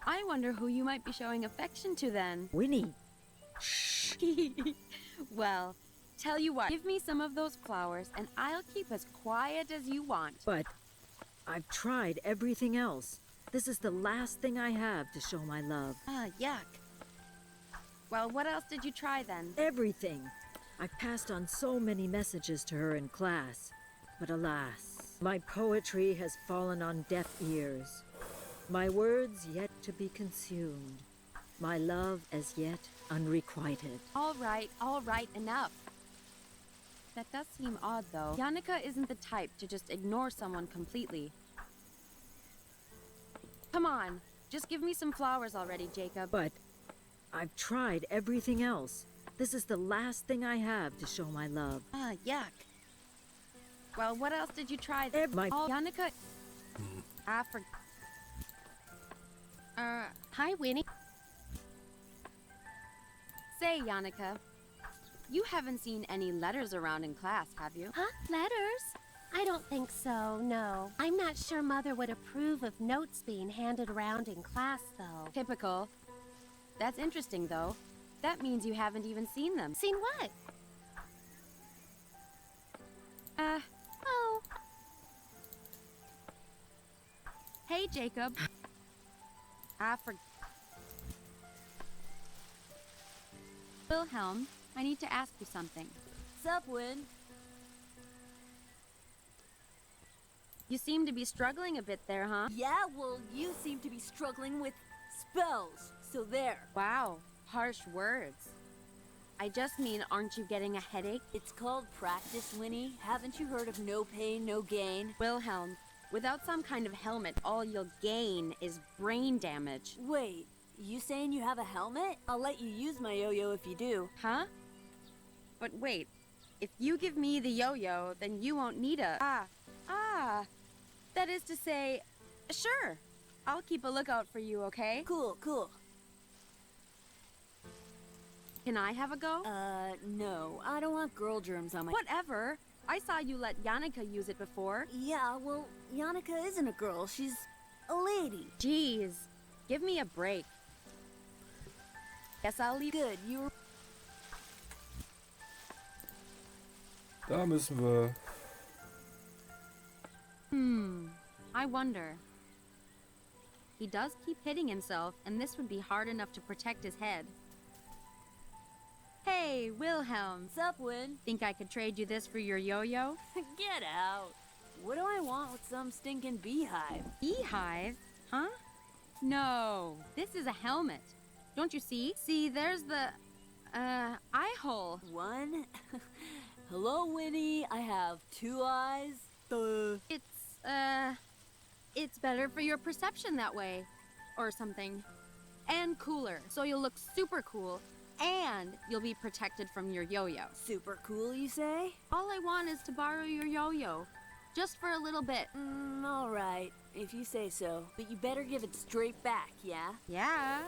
I wonder who you might be showing affection to then. Winnie. Well, tell you what, give me some of those flowers and I'll keep as quiet as you want. But I've tried everything else. This is the last thing I have to show my love. Yuck. Well, what else did you try then? Everything. I've passed on so many messages to her in class. But alas, my poetry has fallen on deaf ears. My words yet to be consumed. My love as yet unrequited. All right, enough. That does seem odd, though. Yannicka isn't the type to just ignore someone completely. Come on, just give me some flowers already, Jacob. But I've tried everything else. This is the last thing I have to show my love. Yuck. Well, what else did you try? Yannicka... Hi, Winnie. Say, Yannicka, you haven't seen any letters around in class, have you? Huh? Letters? I don't think so, no. I'm not sure Mother would approve of notes being handed around in class, though. Typical. That's interesting, though. That means you haven't even seen them. Seen what? Oh. Hey, Jacob. Wilhelm, I need to ask you something. Sup, Win? You seem to be struggling a bit there, huh? Yeah, well, you seem to be struggling with spells, so there. Wow, harsh words. I just mean, aren't you getting a headache? It's called practice, Winnie. Haven't you heard of no pain, no gain? Wilhelm, without some kind of helmet, all you'll gain is brain damage. Wait, you saying you have a helmet? I'll let you use my yo-yo if you do. Huh? But wait, if you give me the yo-yo, then you won't need a... That is to say, sure. I'll keep a lookout for you, okay? Cool. Can I have a go? No. I don't want girl germs on my... Whatever. I saw you let Yannicka use it before. Yeah, well, Yannicka isn't a girl. She's a lady. Jeez. Give me a break. Guess I'll leave. Good, you were... Da müssen wir... I wonder. He does keep hitting himself, and this would be hard enough to protect his head. Hey, Wilhelm. Sup, Win? Think I could trade you this for your yo-yo? Get out. What do I want with some stinking beehive? Beehive? Huh? No, this is a helmet. Don't you see? See, there's the, eye hole. One? Hello, Winnie. I have 2 eyes. It's better for your perception that way. Or something. And cooler, so you'll look super cool. And you'll be protected from your yo-yo. Super cool, you say? All I want is to borrow your yo-yo. Just for a little bit. All right, if you say so. But you better give it straight back, yeah? Yeah.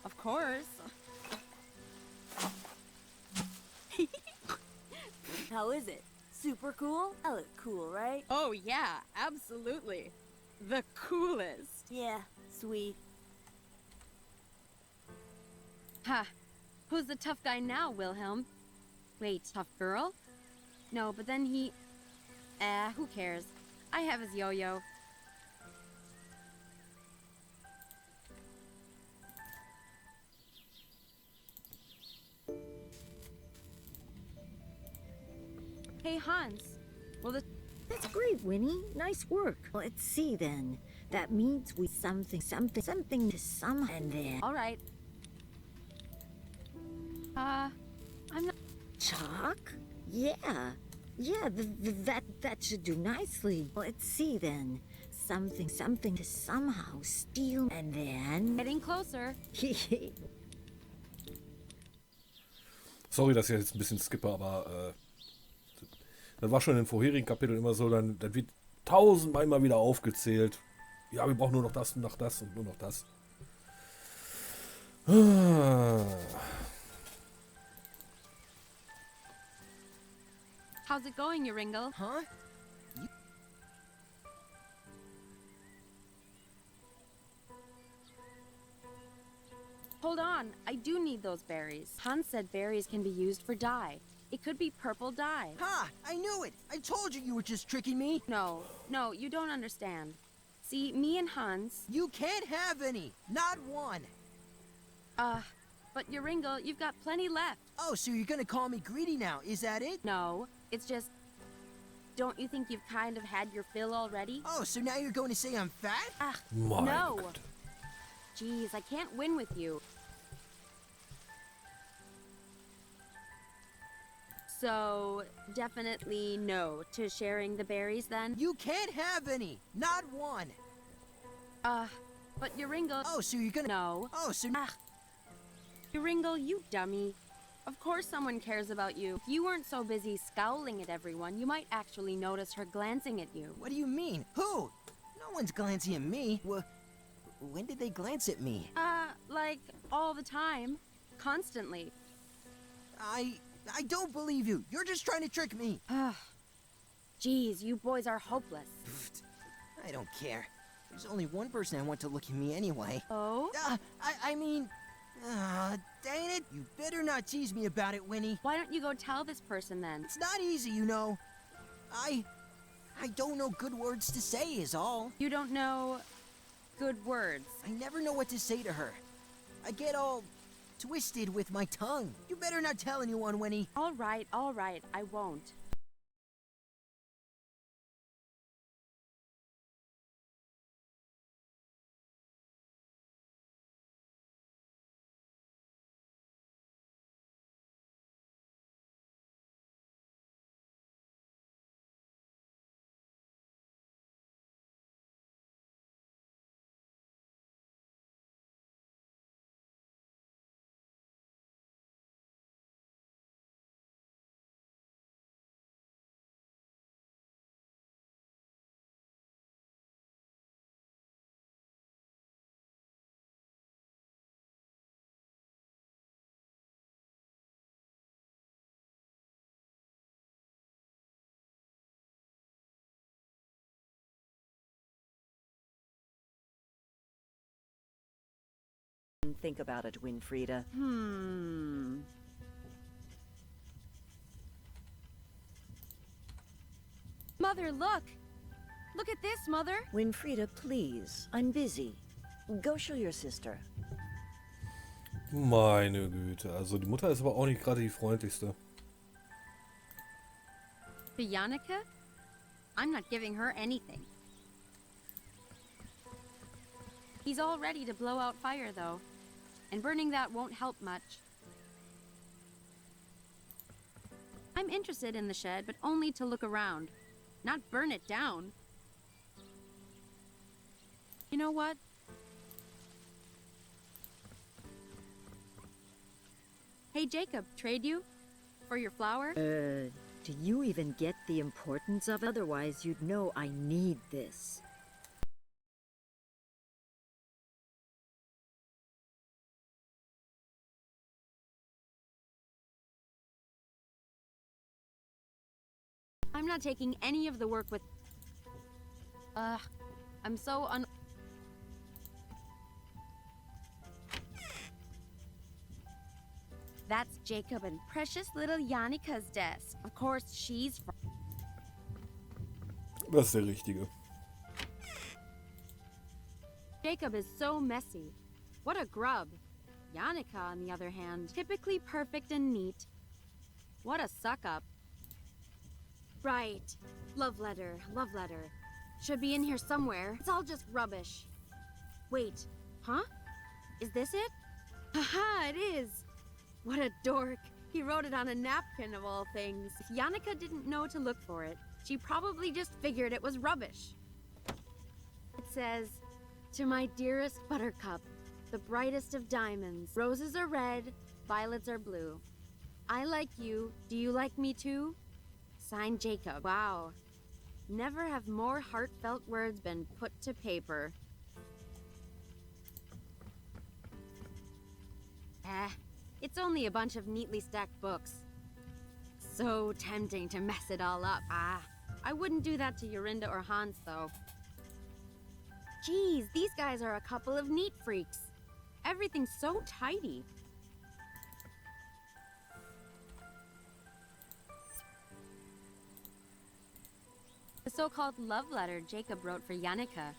Of course. How is it? Super cool? I look cool, right? Oh yeah, absolutely. The coolest. Yeah, sweet. Ha! Who's the tough guy now, Wilhelm? Wait, tough girl? No, but then he... who cares? I have his yo-yo. Hey, Hans. Well, That's great, Winnie. Nice work. Let's see then. That means we something to some and then. all right. I'm not... Chalk? Yeah. Yeah, that should do nicely. Let's see then. Something to somehow steal and then... Getting closer. Sorry, dass ich jetzt ein bisschen skippe, aber das war schon in den vorherigen Kapiteln immer so, dann wird 1000-mal immer wieder aufgezählt. Ja, wir brauchen nur noch das und noch das und nur noch das. How's it going, Joringel? Huh? on. I do need those berries. Hans said berries can be used for dye. It could be purple dye. Ha! I knew it! I told you you were just tricking me! No, you don't understand. See, me and Hans, You can't have any! Not one! but Joringel, you've got plenty left. Oh, so you're gonna call me greedy now, is that it? No, it's just, don't you think you've kind of had your fill already? Oh, so now you're going to say I'm fat? Mein No. Gott. Jeez, I can't win with you. So, definitely no to sharing the berries then? You can't have any! Not one! But Joringel... Oh, so you're gonna... No. Oh, so... Joringel, you dummy. Of course someone cares about you. If you weren't so busy scowling at everyone, you might actually notice her glancing at you. What do you mean? Who? No one's glancing at me. When did they glance at me? Like, all the time. Constantly. I don't believe you. You're just trying to trick me. Jeez, you boys are hopeless. I don't care. There's only one person I want to look at me anyway. Oh? I mean... dang it. You better not tease me about it, Winnie. Why don't you go tell this person then? It's not easy, you know. I don't know good words to say is all. You don't know good words. I never know what to say to her. I get all twisted with my tongue. You better not tell anyone, Winnie. All right, I won't. Think about it, Winfrieda. Mother, look! Look at this, Mother! Winfrieda, please. I'm busy. Go show your sister. Meine Güte. Also die Mutter ist aber auch nicht gerade die freundlichste. For Janneke? I'm not giving her anything. He's all ready to blow out fire, though. And burning that won't help much. I'm interested in the shed, but only to look around. Not burn it down. You know what? Hey, Jacob, trade you? For your flower? Do you even get the importance of it? Otherwise, you'd know I need this. I'm not taking any of the work with... I'm so That's Jacob and precious little Jannika's desk. Of course, she's... Das ist der Richtige. Jacob is so messy. What a grub. Jannika, on the other hand, typically perfect and neat. What a suck-up. Right. Love letter. Should be in here somewhere. It's all just rubbish. Wait. Huh? Is this it? Haha, it is. What a dork. He wrote it on a napkin of all things. If Jannika didn't know to look for it, she probably just figured it was rubbish. It says, "To my dearest buttercup, the brightest of diamonds. Roses are red, violets are blue. I like you. Do you like me too? Signed, Jacob." Wow. Never have more heartfelt words been put to paper. It's only a bunch of neatly stacked books. So tempting to mess it all up. I wouldn't do that to Jorinda or Hans, though. Geez, these guys are a couple of neat freaks. Everything's so tidy. The so-called love letter Jacob wrote for Jannika.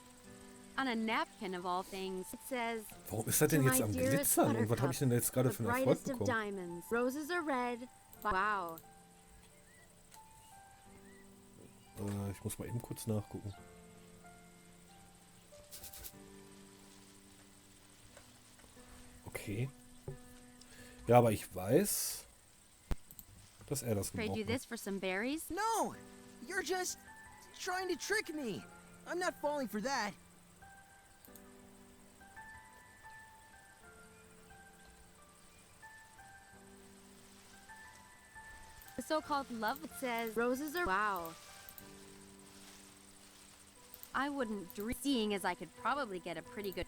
On a napkin of all things, it says, Warum ist das denn To jetzt my am dearest Glitzern? Und was habe Buttercup, ich denn da jetzt gerade the für einen Erfolg brightest of bekommen? diamonds. Roses are red. Wow. Ich muss mal eben kurz nachgucken. Okay. Ja, aber ich weiß, dass er das Trade you gebraucht hat. this for some berries? No! You're just trying to trick me! I'm not falling for that. The so-called love says roses are wow. I wouldn't dream, seeing as I could probably get a pretty good.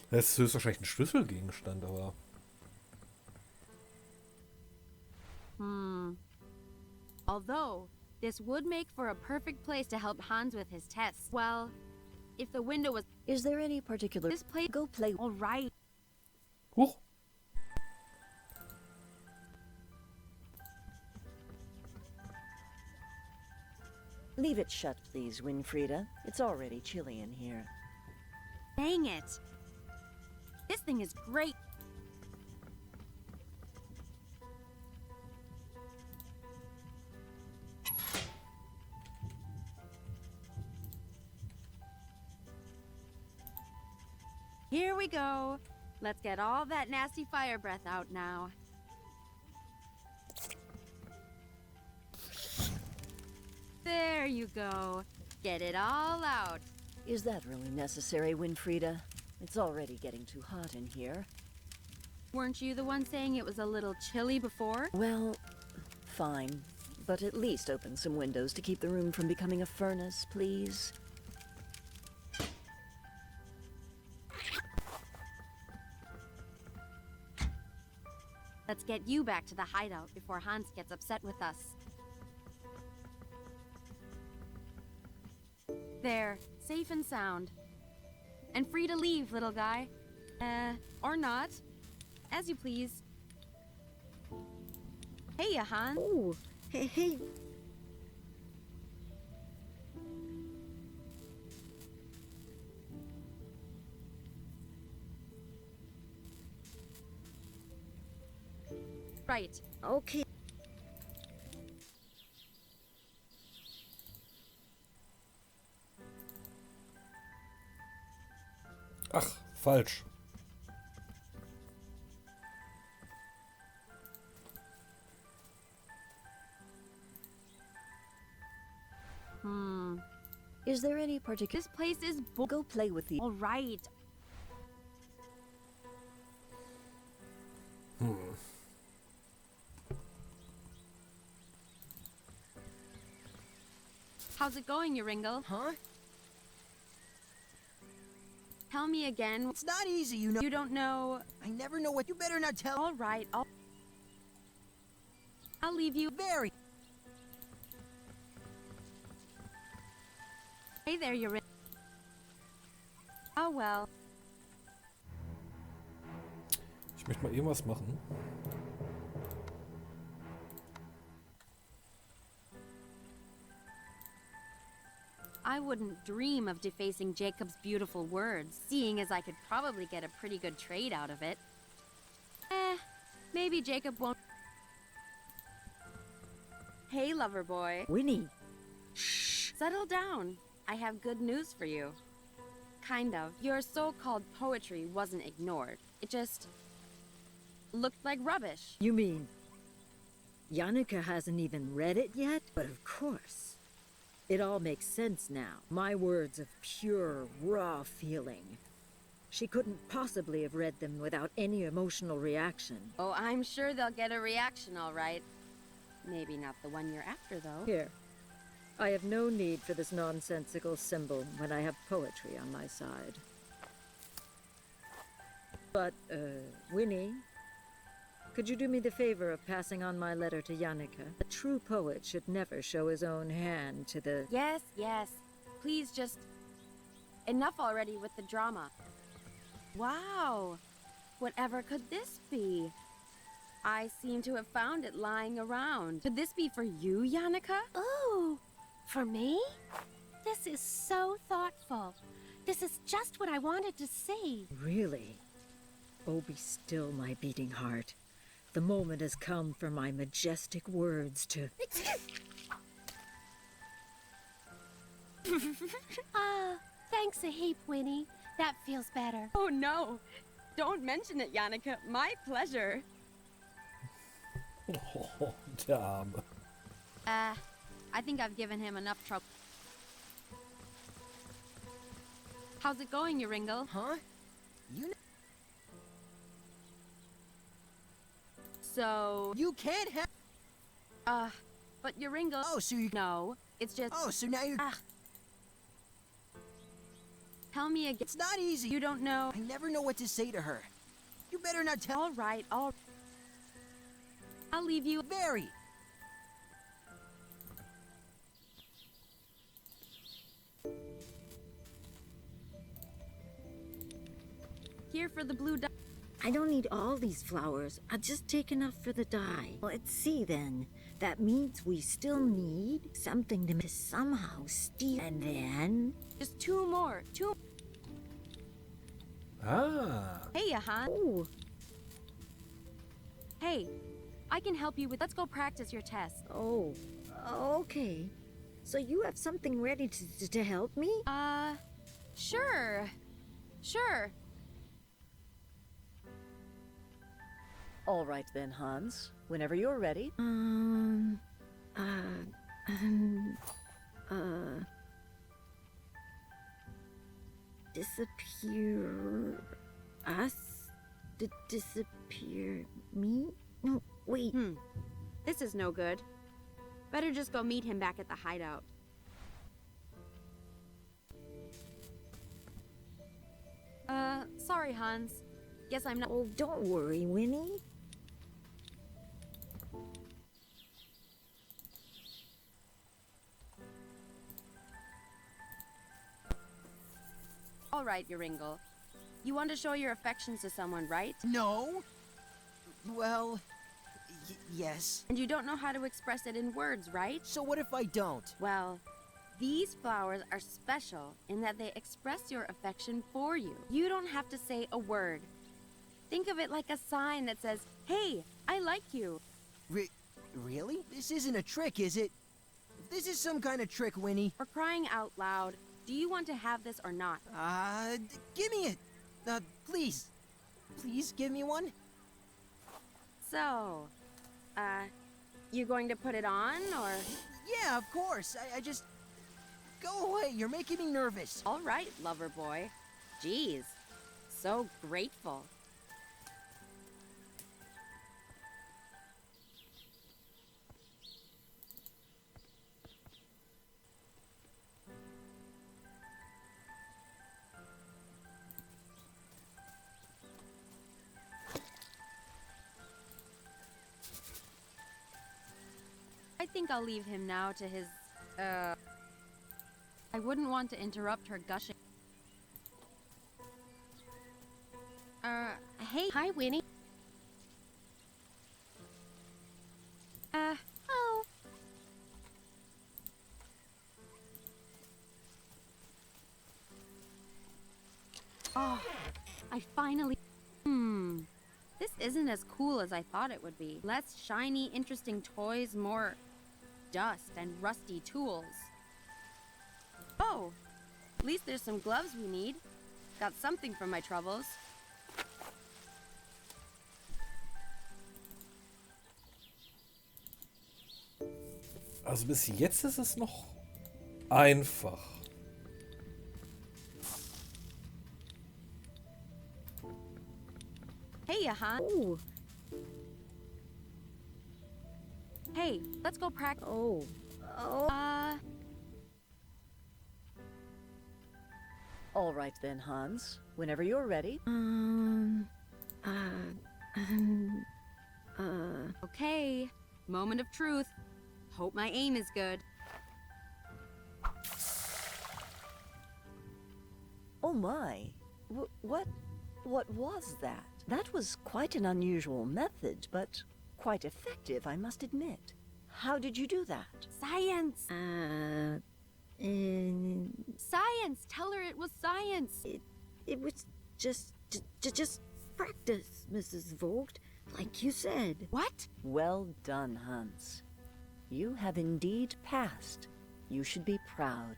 Das ist höchstwahrscheinlich ein Schlüsselgegenstand, aber... Although this would make for a perfect place to help Hans with his tests. Well, if the window was Is there any particular... this place, Go play... all right. Huch! Leave it shut, please, Winfrieda. It's already chilly in here. Dang it! This thing is great. Here we go. Let's get all that nasty fire breath out now. There you go. Get it all out. Is that really necessary, Winfrieda? It's already getting too hot in here. Weren't you the one saying it was a little chilly before? Well, fine. But at least open some windows to keep the room from becoming a furnace, please. Let's get you back to the hideout before Hans gets upset with us. There, safe and sound. And free to leave, little guy. Or not. As you please. Hey, Hans. Oh, hey. Right. Okay. Ach, falsch. Is there any particular... This place is Go play with the... all right. How's it going, Joringel? Huh? Tell me again. It's not easy, you know. You don't know. I never know what you better not tell. All right, I'll leave you. Very. Hey there, Joringel. Oh well. Ich möchte mal irgendwas machen. I wouldn't dream of defacing Jacob's beautiful words, seeing as I could probably get a pretty good trade out of it. Maybe Jacob won't. Hey, lover boy. Winnie! Settle down. I have good news for you. Kind of. Your so-called poetry wasn't ignored. It just looked like rubbish. You mean Jannika hasn't even read it yet? But of course. It all makes sense now. My words of pure, raw feeling. She couldn't possibly have read them without any emotional reaction. Oh, I'm sure they'll get a reaction, all right. Maybe not the one you're after, though. Here. I have no need for this nonsensical symbol when I have poetry on my side. But, Winnie, could you do me the favor of passing on my letter to Jannika? A true poet should never show his own hand to the... Yes, yes. Please just Enough already with the drama. Wow. Whatever could this be? I seem to have found it lying around. Could this be for you, Yannicka? Ooh, for me? This is so thoughtful. This is just what I wanted to see. Really? Oh, be still, my beating heart. The moment has come for my majestic words to... Thanks a heap, Winnie. That feels better. Oh no. Don't mention it, Yannicka. My pleasure. Oh, der Arme. I think I've given him enough trouble. How's it going, Joringel? Huh? You know, So, you can't have. but Joringel... Oh, so you. No, it's just... Oh, so now you're. Tell me again. It's not easy. You don't know... I never know what to say to her. You better not tell. All right, I'll leave you... Very. Here for the blue dye. I don't need all these flowers. I'll just take enough for the dye. Let's see then. That means we still need something to somehow steal. And then... Just two more. Ah. Hey, Johan. Oh, Hey, I can help you with... Let's go practice your test. oh, okay. So you have something ready to help me? Sure. All right then, Hans. Whenever you're ready. Disappear us? Disappear me? No, wait. This is no good. Better just go meet him back at the hideout. Sorry, Hans. Guess I'm not... Oh, don't worry, Winnie. All right, Joringel. You want to show your affections to someone, right? No. Well, yes. And you don't know how to express it in words, right? So what if I don't? Well, these flowers are special in that they express your affection for you. You don't have to say a word. Think of it like a sign that says, "Hey, I like you." Really? This isn't a trick, is it? If this is some kind of trick, Winnie. For crying out loud, do you want to have this or not? Give me it. Please. Please give me one. So, you going to put it on, or? Yeah, of course. I just... Go away. You're making me nervous. All right, lover boy. Jeez, so grateful. I think I'll leave him now to his, I wouldn't want to interrupt her gushing. Hey. Hi, Winnie. Oh. Oh, I finally... This isn't as cool as I thought it would be. Less shiny, interesting toys, more dust and rusty tools. Oh, at least there's some gloves we need. Got something for my troubles. Also bis jetzt ist es noch einfach. Hey, Johan. Oh, Hey, let's go practice. oh, All right then, Hans. Whenever you're ready. Okay, moment of truth. Hope my aim is good. Oh my. What was that? That was quite an unusual method, but quite effective, I must admit. How did you do that? Science! And Science! Tell her it was science! it was just practice, Mrs. Vogt, like you said. What? Well done, Hans. You have indeed passed. You should be proud.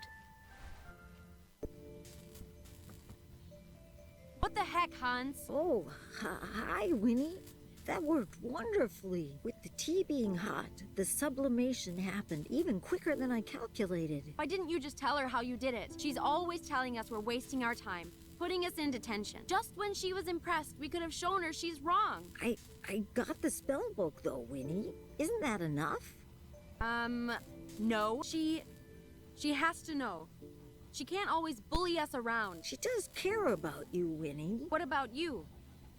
What the heck, Hans? Oh, hi, Winnie. That worked wonderfully. With the tea being hot, the sublimation happened even quicker than I calculated. Why didn't you just tell her how you did it? She's always telling us we're wasting our time, putting us in detention. Just when she was impressed, we could have shown her she's wrong. I got the spell book though, Winnie. Isn't that enough? No. She has to know. She can't always bully us around. She does care about you, Winnie. What about you?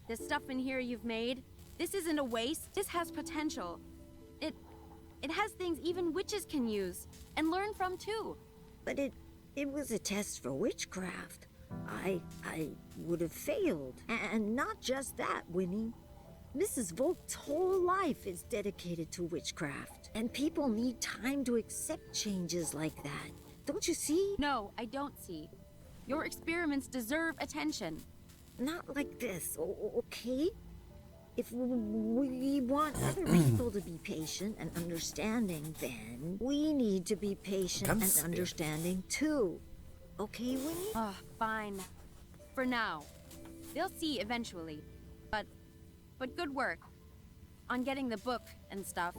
This stuff in here you've made, this isn't a waste. This has potential. It has things even witches can use and learn from too. But it was a test for witchcraft. I would have failed. And not just that, Winnie. Mrs. Vogt's whole life is dedicated to witchcraft. And people need time to accept changes like that. Don't you see? No, I don't see. Your experiments deserve attention. Not like this, okay? If we want other people to be patient and understanding, then we need to be patient Ganz and understanding too. Okay, Winnie? Ugh, fine. For now. They'll see eventually. But good work. On getting the book and stuff.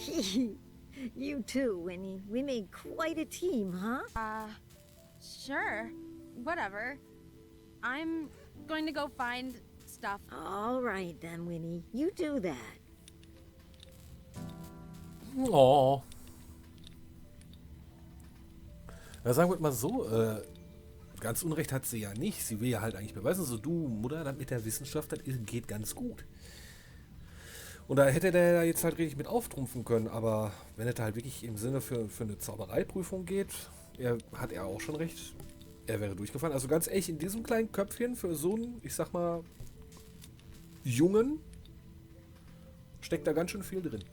You too, Winnie. We made quite a team, huh? Sure. Whatever. I'm going to go find stuff. All right then, Winnie. You do that. Oh. Ja, sagen wir mal so, ganz Unrecht hat sie ja nicht. Sie will ja halt eigentlich beweisen, so du, Mutter, das mit der Wissenschaft, das geht ganz gut. Und da hätte der jetzt halt richtig mit auftrumpfen können, aber wenn es halt wirklich im Sinne für eine Zaubereiprüfung geht, hat er auch schon recht, er wäre durchgefallen. Also ganz ehrlich, in diesem kleinen Köpfchen für so einen, ich sag mal, Jungen steckt da ganz schön viel drin.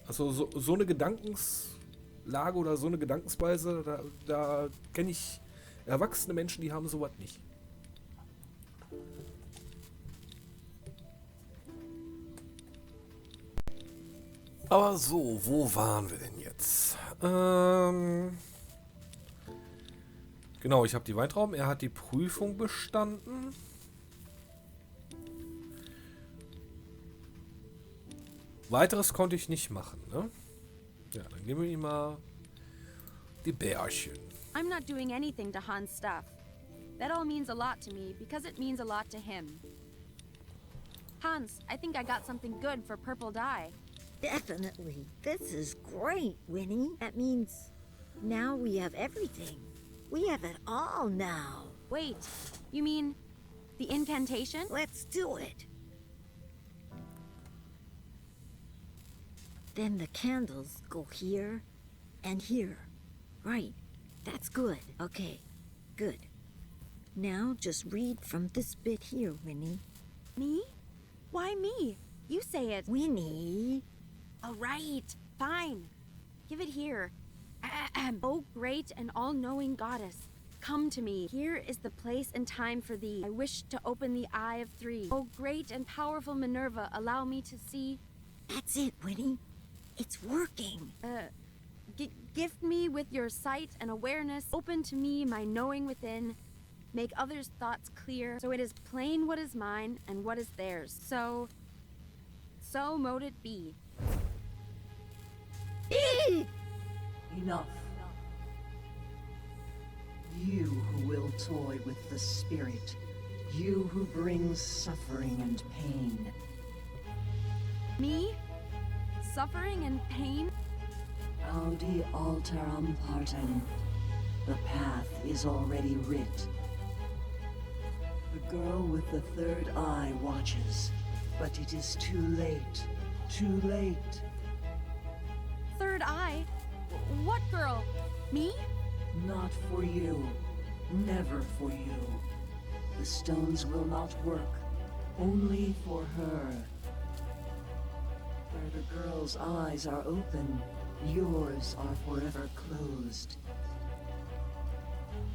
Also so eine Gedankenslage oder so eine Gedankensweise, da kenne ich erwachsene Menschen, die haben sowas nicht. Aber so, wo waren wir denn jetzt? Genau, ich habe die Weintrauben, er hat die Prüfung bestanden. Weiteres konnte ich nicht machen, ne? Ja, dann geben wir ihm mal die Bärchen. I'm not doing anything to Hans' stuff. That all means a lot to me because it means a lot to him. Hans, I think I got something good for purple dye. Definitely. This is great, Winnie. That means now we have everything. We have it all now. Wait, you mean the incantation? Let's do it. Then the candles go here and here. Right. That's good. Okay. Good. Now just read from this bit here, Winnie. Me? Why me? You say it. Winnie. All right, fine. Give it here. Oh, great and all-knowing goddess, come to me. Here is the place and time for thee. I wish to open the eye of three. Oh, great and powerful Minerva, allow me to see. That's it, Winnie. It's working. Gift me with your sight and awareness. Open to me my knowing within. Make others' thoughts clear, so it is plain what is mine and what is theirs. So mote it be. Enough. You who will toy with the spirit. You who brings suffering and pain. Me? Suffering and pain? Audi alteram partem. The path is already writ. The girl with the third eye watches, but it is too late. Too late. Third eye? What girl? Me? Not for you. Never for you. The stones will not work. Only for her. Where the girl's eyes are open, yours are forever closed.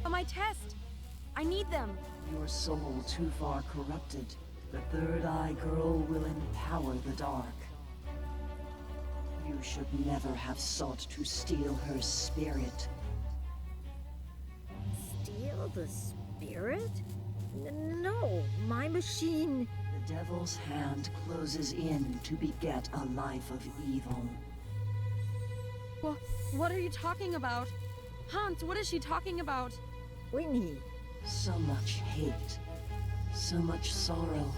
But my test! I need them! Your soul too far corrupted. The Third Eye Girl will empower the dark. You should never have sought to steal her spirit. Steal the spirit? No, my machine. The devil's hand closes in to beget a life of evil. Well, what are you talking about? Hans, what is she talking about? Winnie, So much hate, so much sorrow,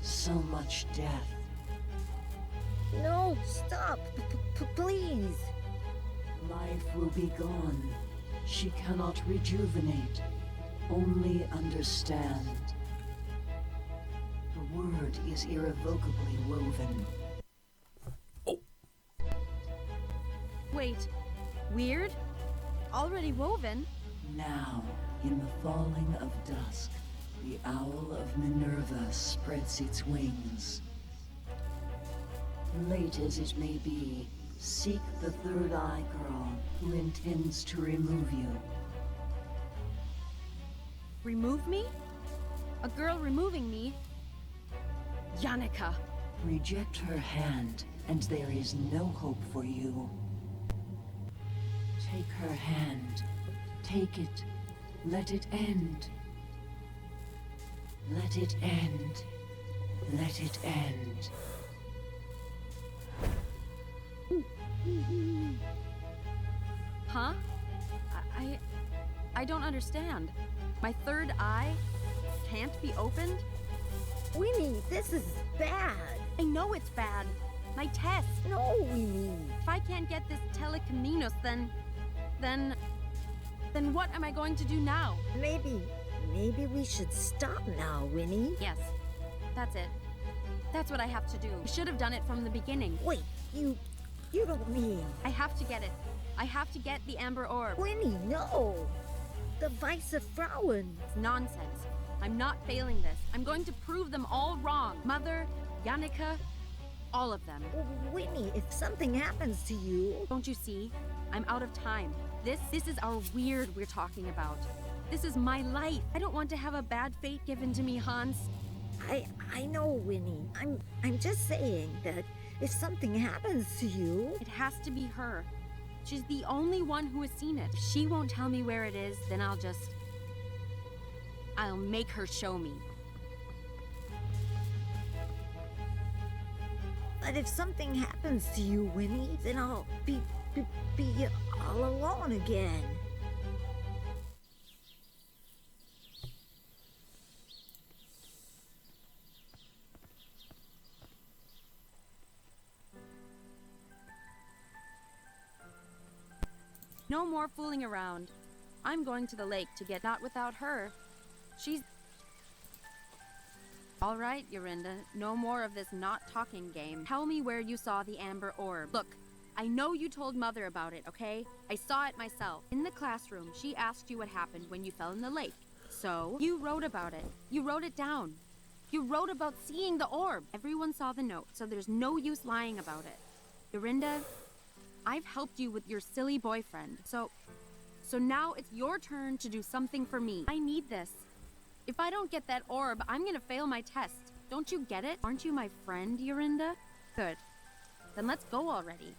so much death. no, stop, please. Life will be gone. She cannot rejuvenate, only understand. The word is irrevocably woven. Wait, weird? Already woven? Now, in the falling of dusk, the owl of Minerva spreads its wings. Late as it may be, seek the Third Eye Girl who intends to remove you. Remove me? A girl removing me? Yannicka! Reject her hand, and there is no hope for you. Take her hand. Take it. Let it end. Let it end. Let it end. Huh? I don't understand. My third eye can't be opened? Winnie, this is bad. I know it's bad. My test. No, Winnie. If I can't get this telekinesis, then what am I going to do now? Maybe we should stop now, Winnie. Yes, that's it. That's what I have to do. I should have done it from the beginning. Wait, you don't mean... I have to get it. I have to get the amber orb. Winnie, no. The Weiße Frauen. It's nonsense. I'm not failing this. I'm going to prove them all wrong. Mother, Yannicka, all of them. Winnie, if something happens to you... Don't you see? I'm out of time. This is our weird we're talking about. This is my life. I don't want to have a bad fate given to me, Hans. I know, Winnie. I'm just saying that if something happens to you... It has to be her. She's the only one who has seen it. If she won't tell me where it is, then I'll make her show me. But if something happens to you, Winnie, then I'll be all alone again. No more fooling around. I'm going to the lake to get not without her. She's... All right, Jorinda, no more of this not talking game. Tell me where you saw the amber orb. Look, I know you told Mother about it, okay? I saw it myself. In the classroom, she asked you what happened when you fell in the lake. So, you wrote about it. You wrote it down. You wrote about seeing the orb. Everyone saw the note, so there's no use lying about it. Jorinda, I've helped you with your silly boyfriend, so now it's your turn to do something for me. I need this. If I don't get that orb, I'm gonna fail my test. Don't you get it? Aren't you my friend, Jorinda? Good. Then let's go already.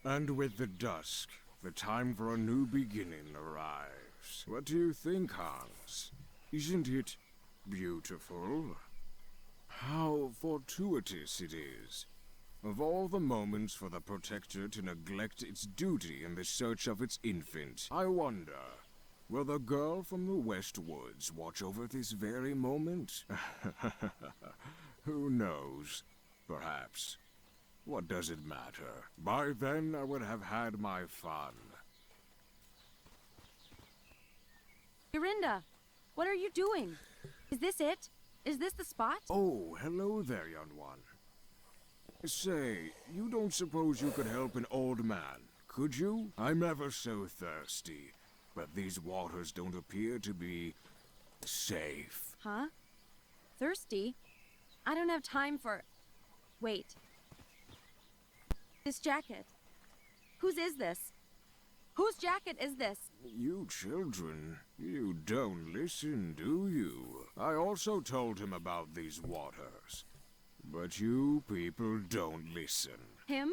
And with the dusk, the time for a new beginning arrives. What do you think, Hans? Isn't it beautiful? How fortuitous it is. Of all the moments for the Protector to neglect its duty in the search of its infant, I wonder, will the girl from the West Woods watch over this very moment? Who knows? Perhaps. What does it matter? By then I would have had my fun. Jorinda, what are you doing? Is this it? Is this the spot? Oh, hello there, young one. Say, you don't suppose you could help an old man, could you? I'm ever so thirsty. but these waters don't appear to be safe. Huh? Thirsty? I don't have time for... Wait. This jacket. Whose is this? Whose jacket is this? You children, you don't listen, do you? I also told him about these waters. But you people don't listen. Him?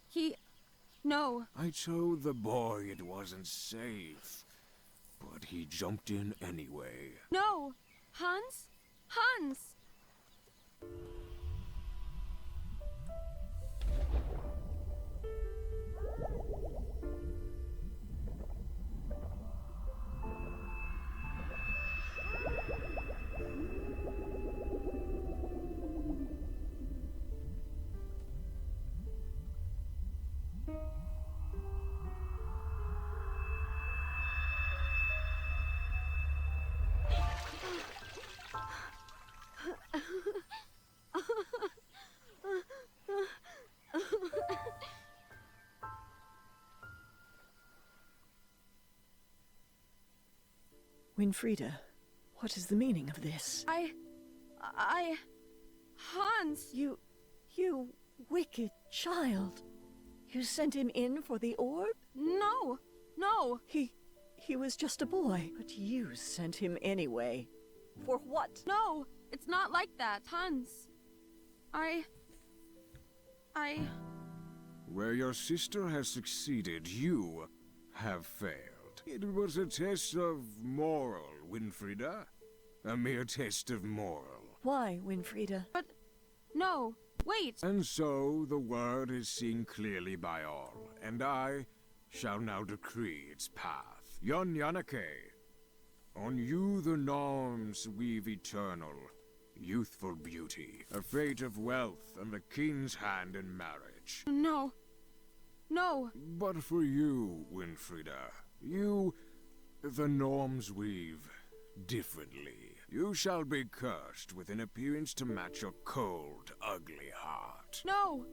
He... No. I told the boy it wasn't safe, but he jumped in anyway. No! Hans? Hans! Winfrieda, what is the meaning of this? Hans! You wicked child. You sent him in for the orb? No! No! He was just a boy, but you sent him anyway. For what? No! It's not like that, Hans. Where your sister has succeeded, you have failed. It was a test of moral, Winfrieda. A mere test of moral. Why, Winfrieda? But... No! Wait! And so the word is seen clearly by all, and I shall now decree its path. Yon Yanake, on you the norms weave eternal, youthful beauty, a fate of wealth and the king's hand in marriage. No. No! But for you, Winfrieda, you, the norms weave differently. You shall be cursed with an appearance to match your cold, ugly heart. No!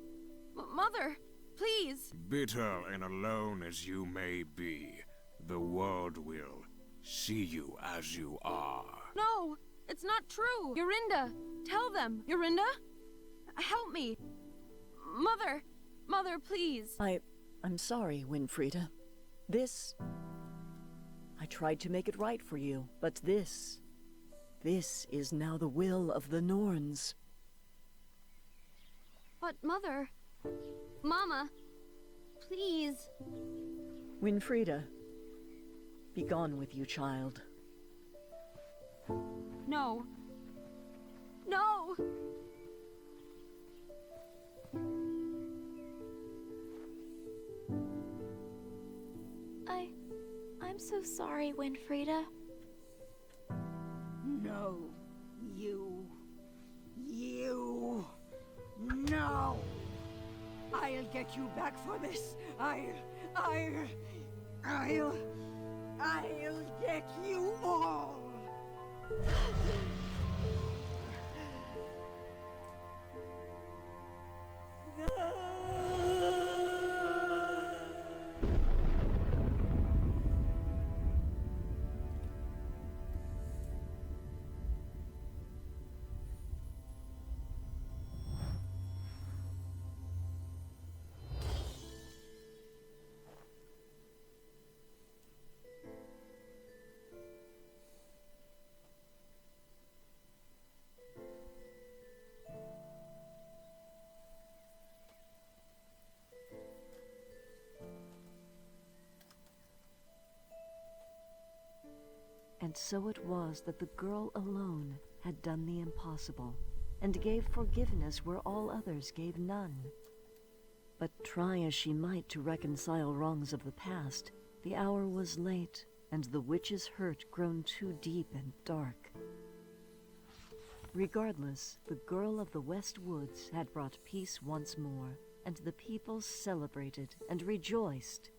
Mother, please! Bitter and alone as you may be, the world will see you as you are. No! It's not true! Yorinda! Tell them! Yorinda? Help me! Mother! Mother, please! I'm sorry, Winfrieda. I tried to make it right for you, but this is now the will of the Norns. But, Mother... Mama... Please... Winfrieda, be gone with you, child. No. No! I'm so sorry, Winfrieda. No, no! I'll get you back for this. I'll get you all! And so it was that the girl alone had done the impossible, and gave forgiveness where all others gave none. But try as she might to reconcile wrongs of the past, the hour was late, and the witch's hurt grown too deep and dark. Regardless, the girl of the West Woods had brought peace once more, and the people celebrated and rejoiced.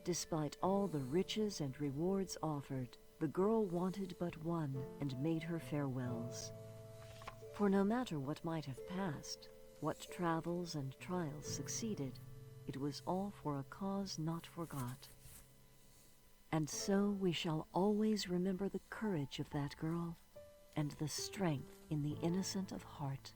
Despite all the riches and rewards offered, the girl wanted but one, and made her farewells. For no matter what might have passed, what travels and trials succeeded, it was all for a cause not forgot. And so we shall always remember the courage of that girl and the strength in the innocent of heart.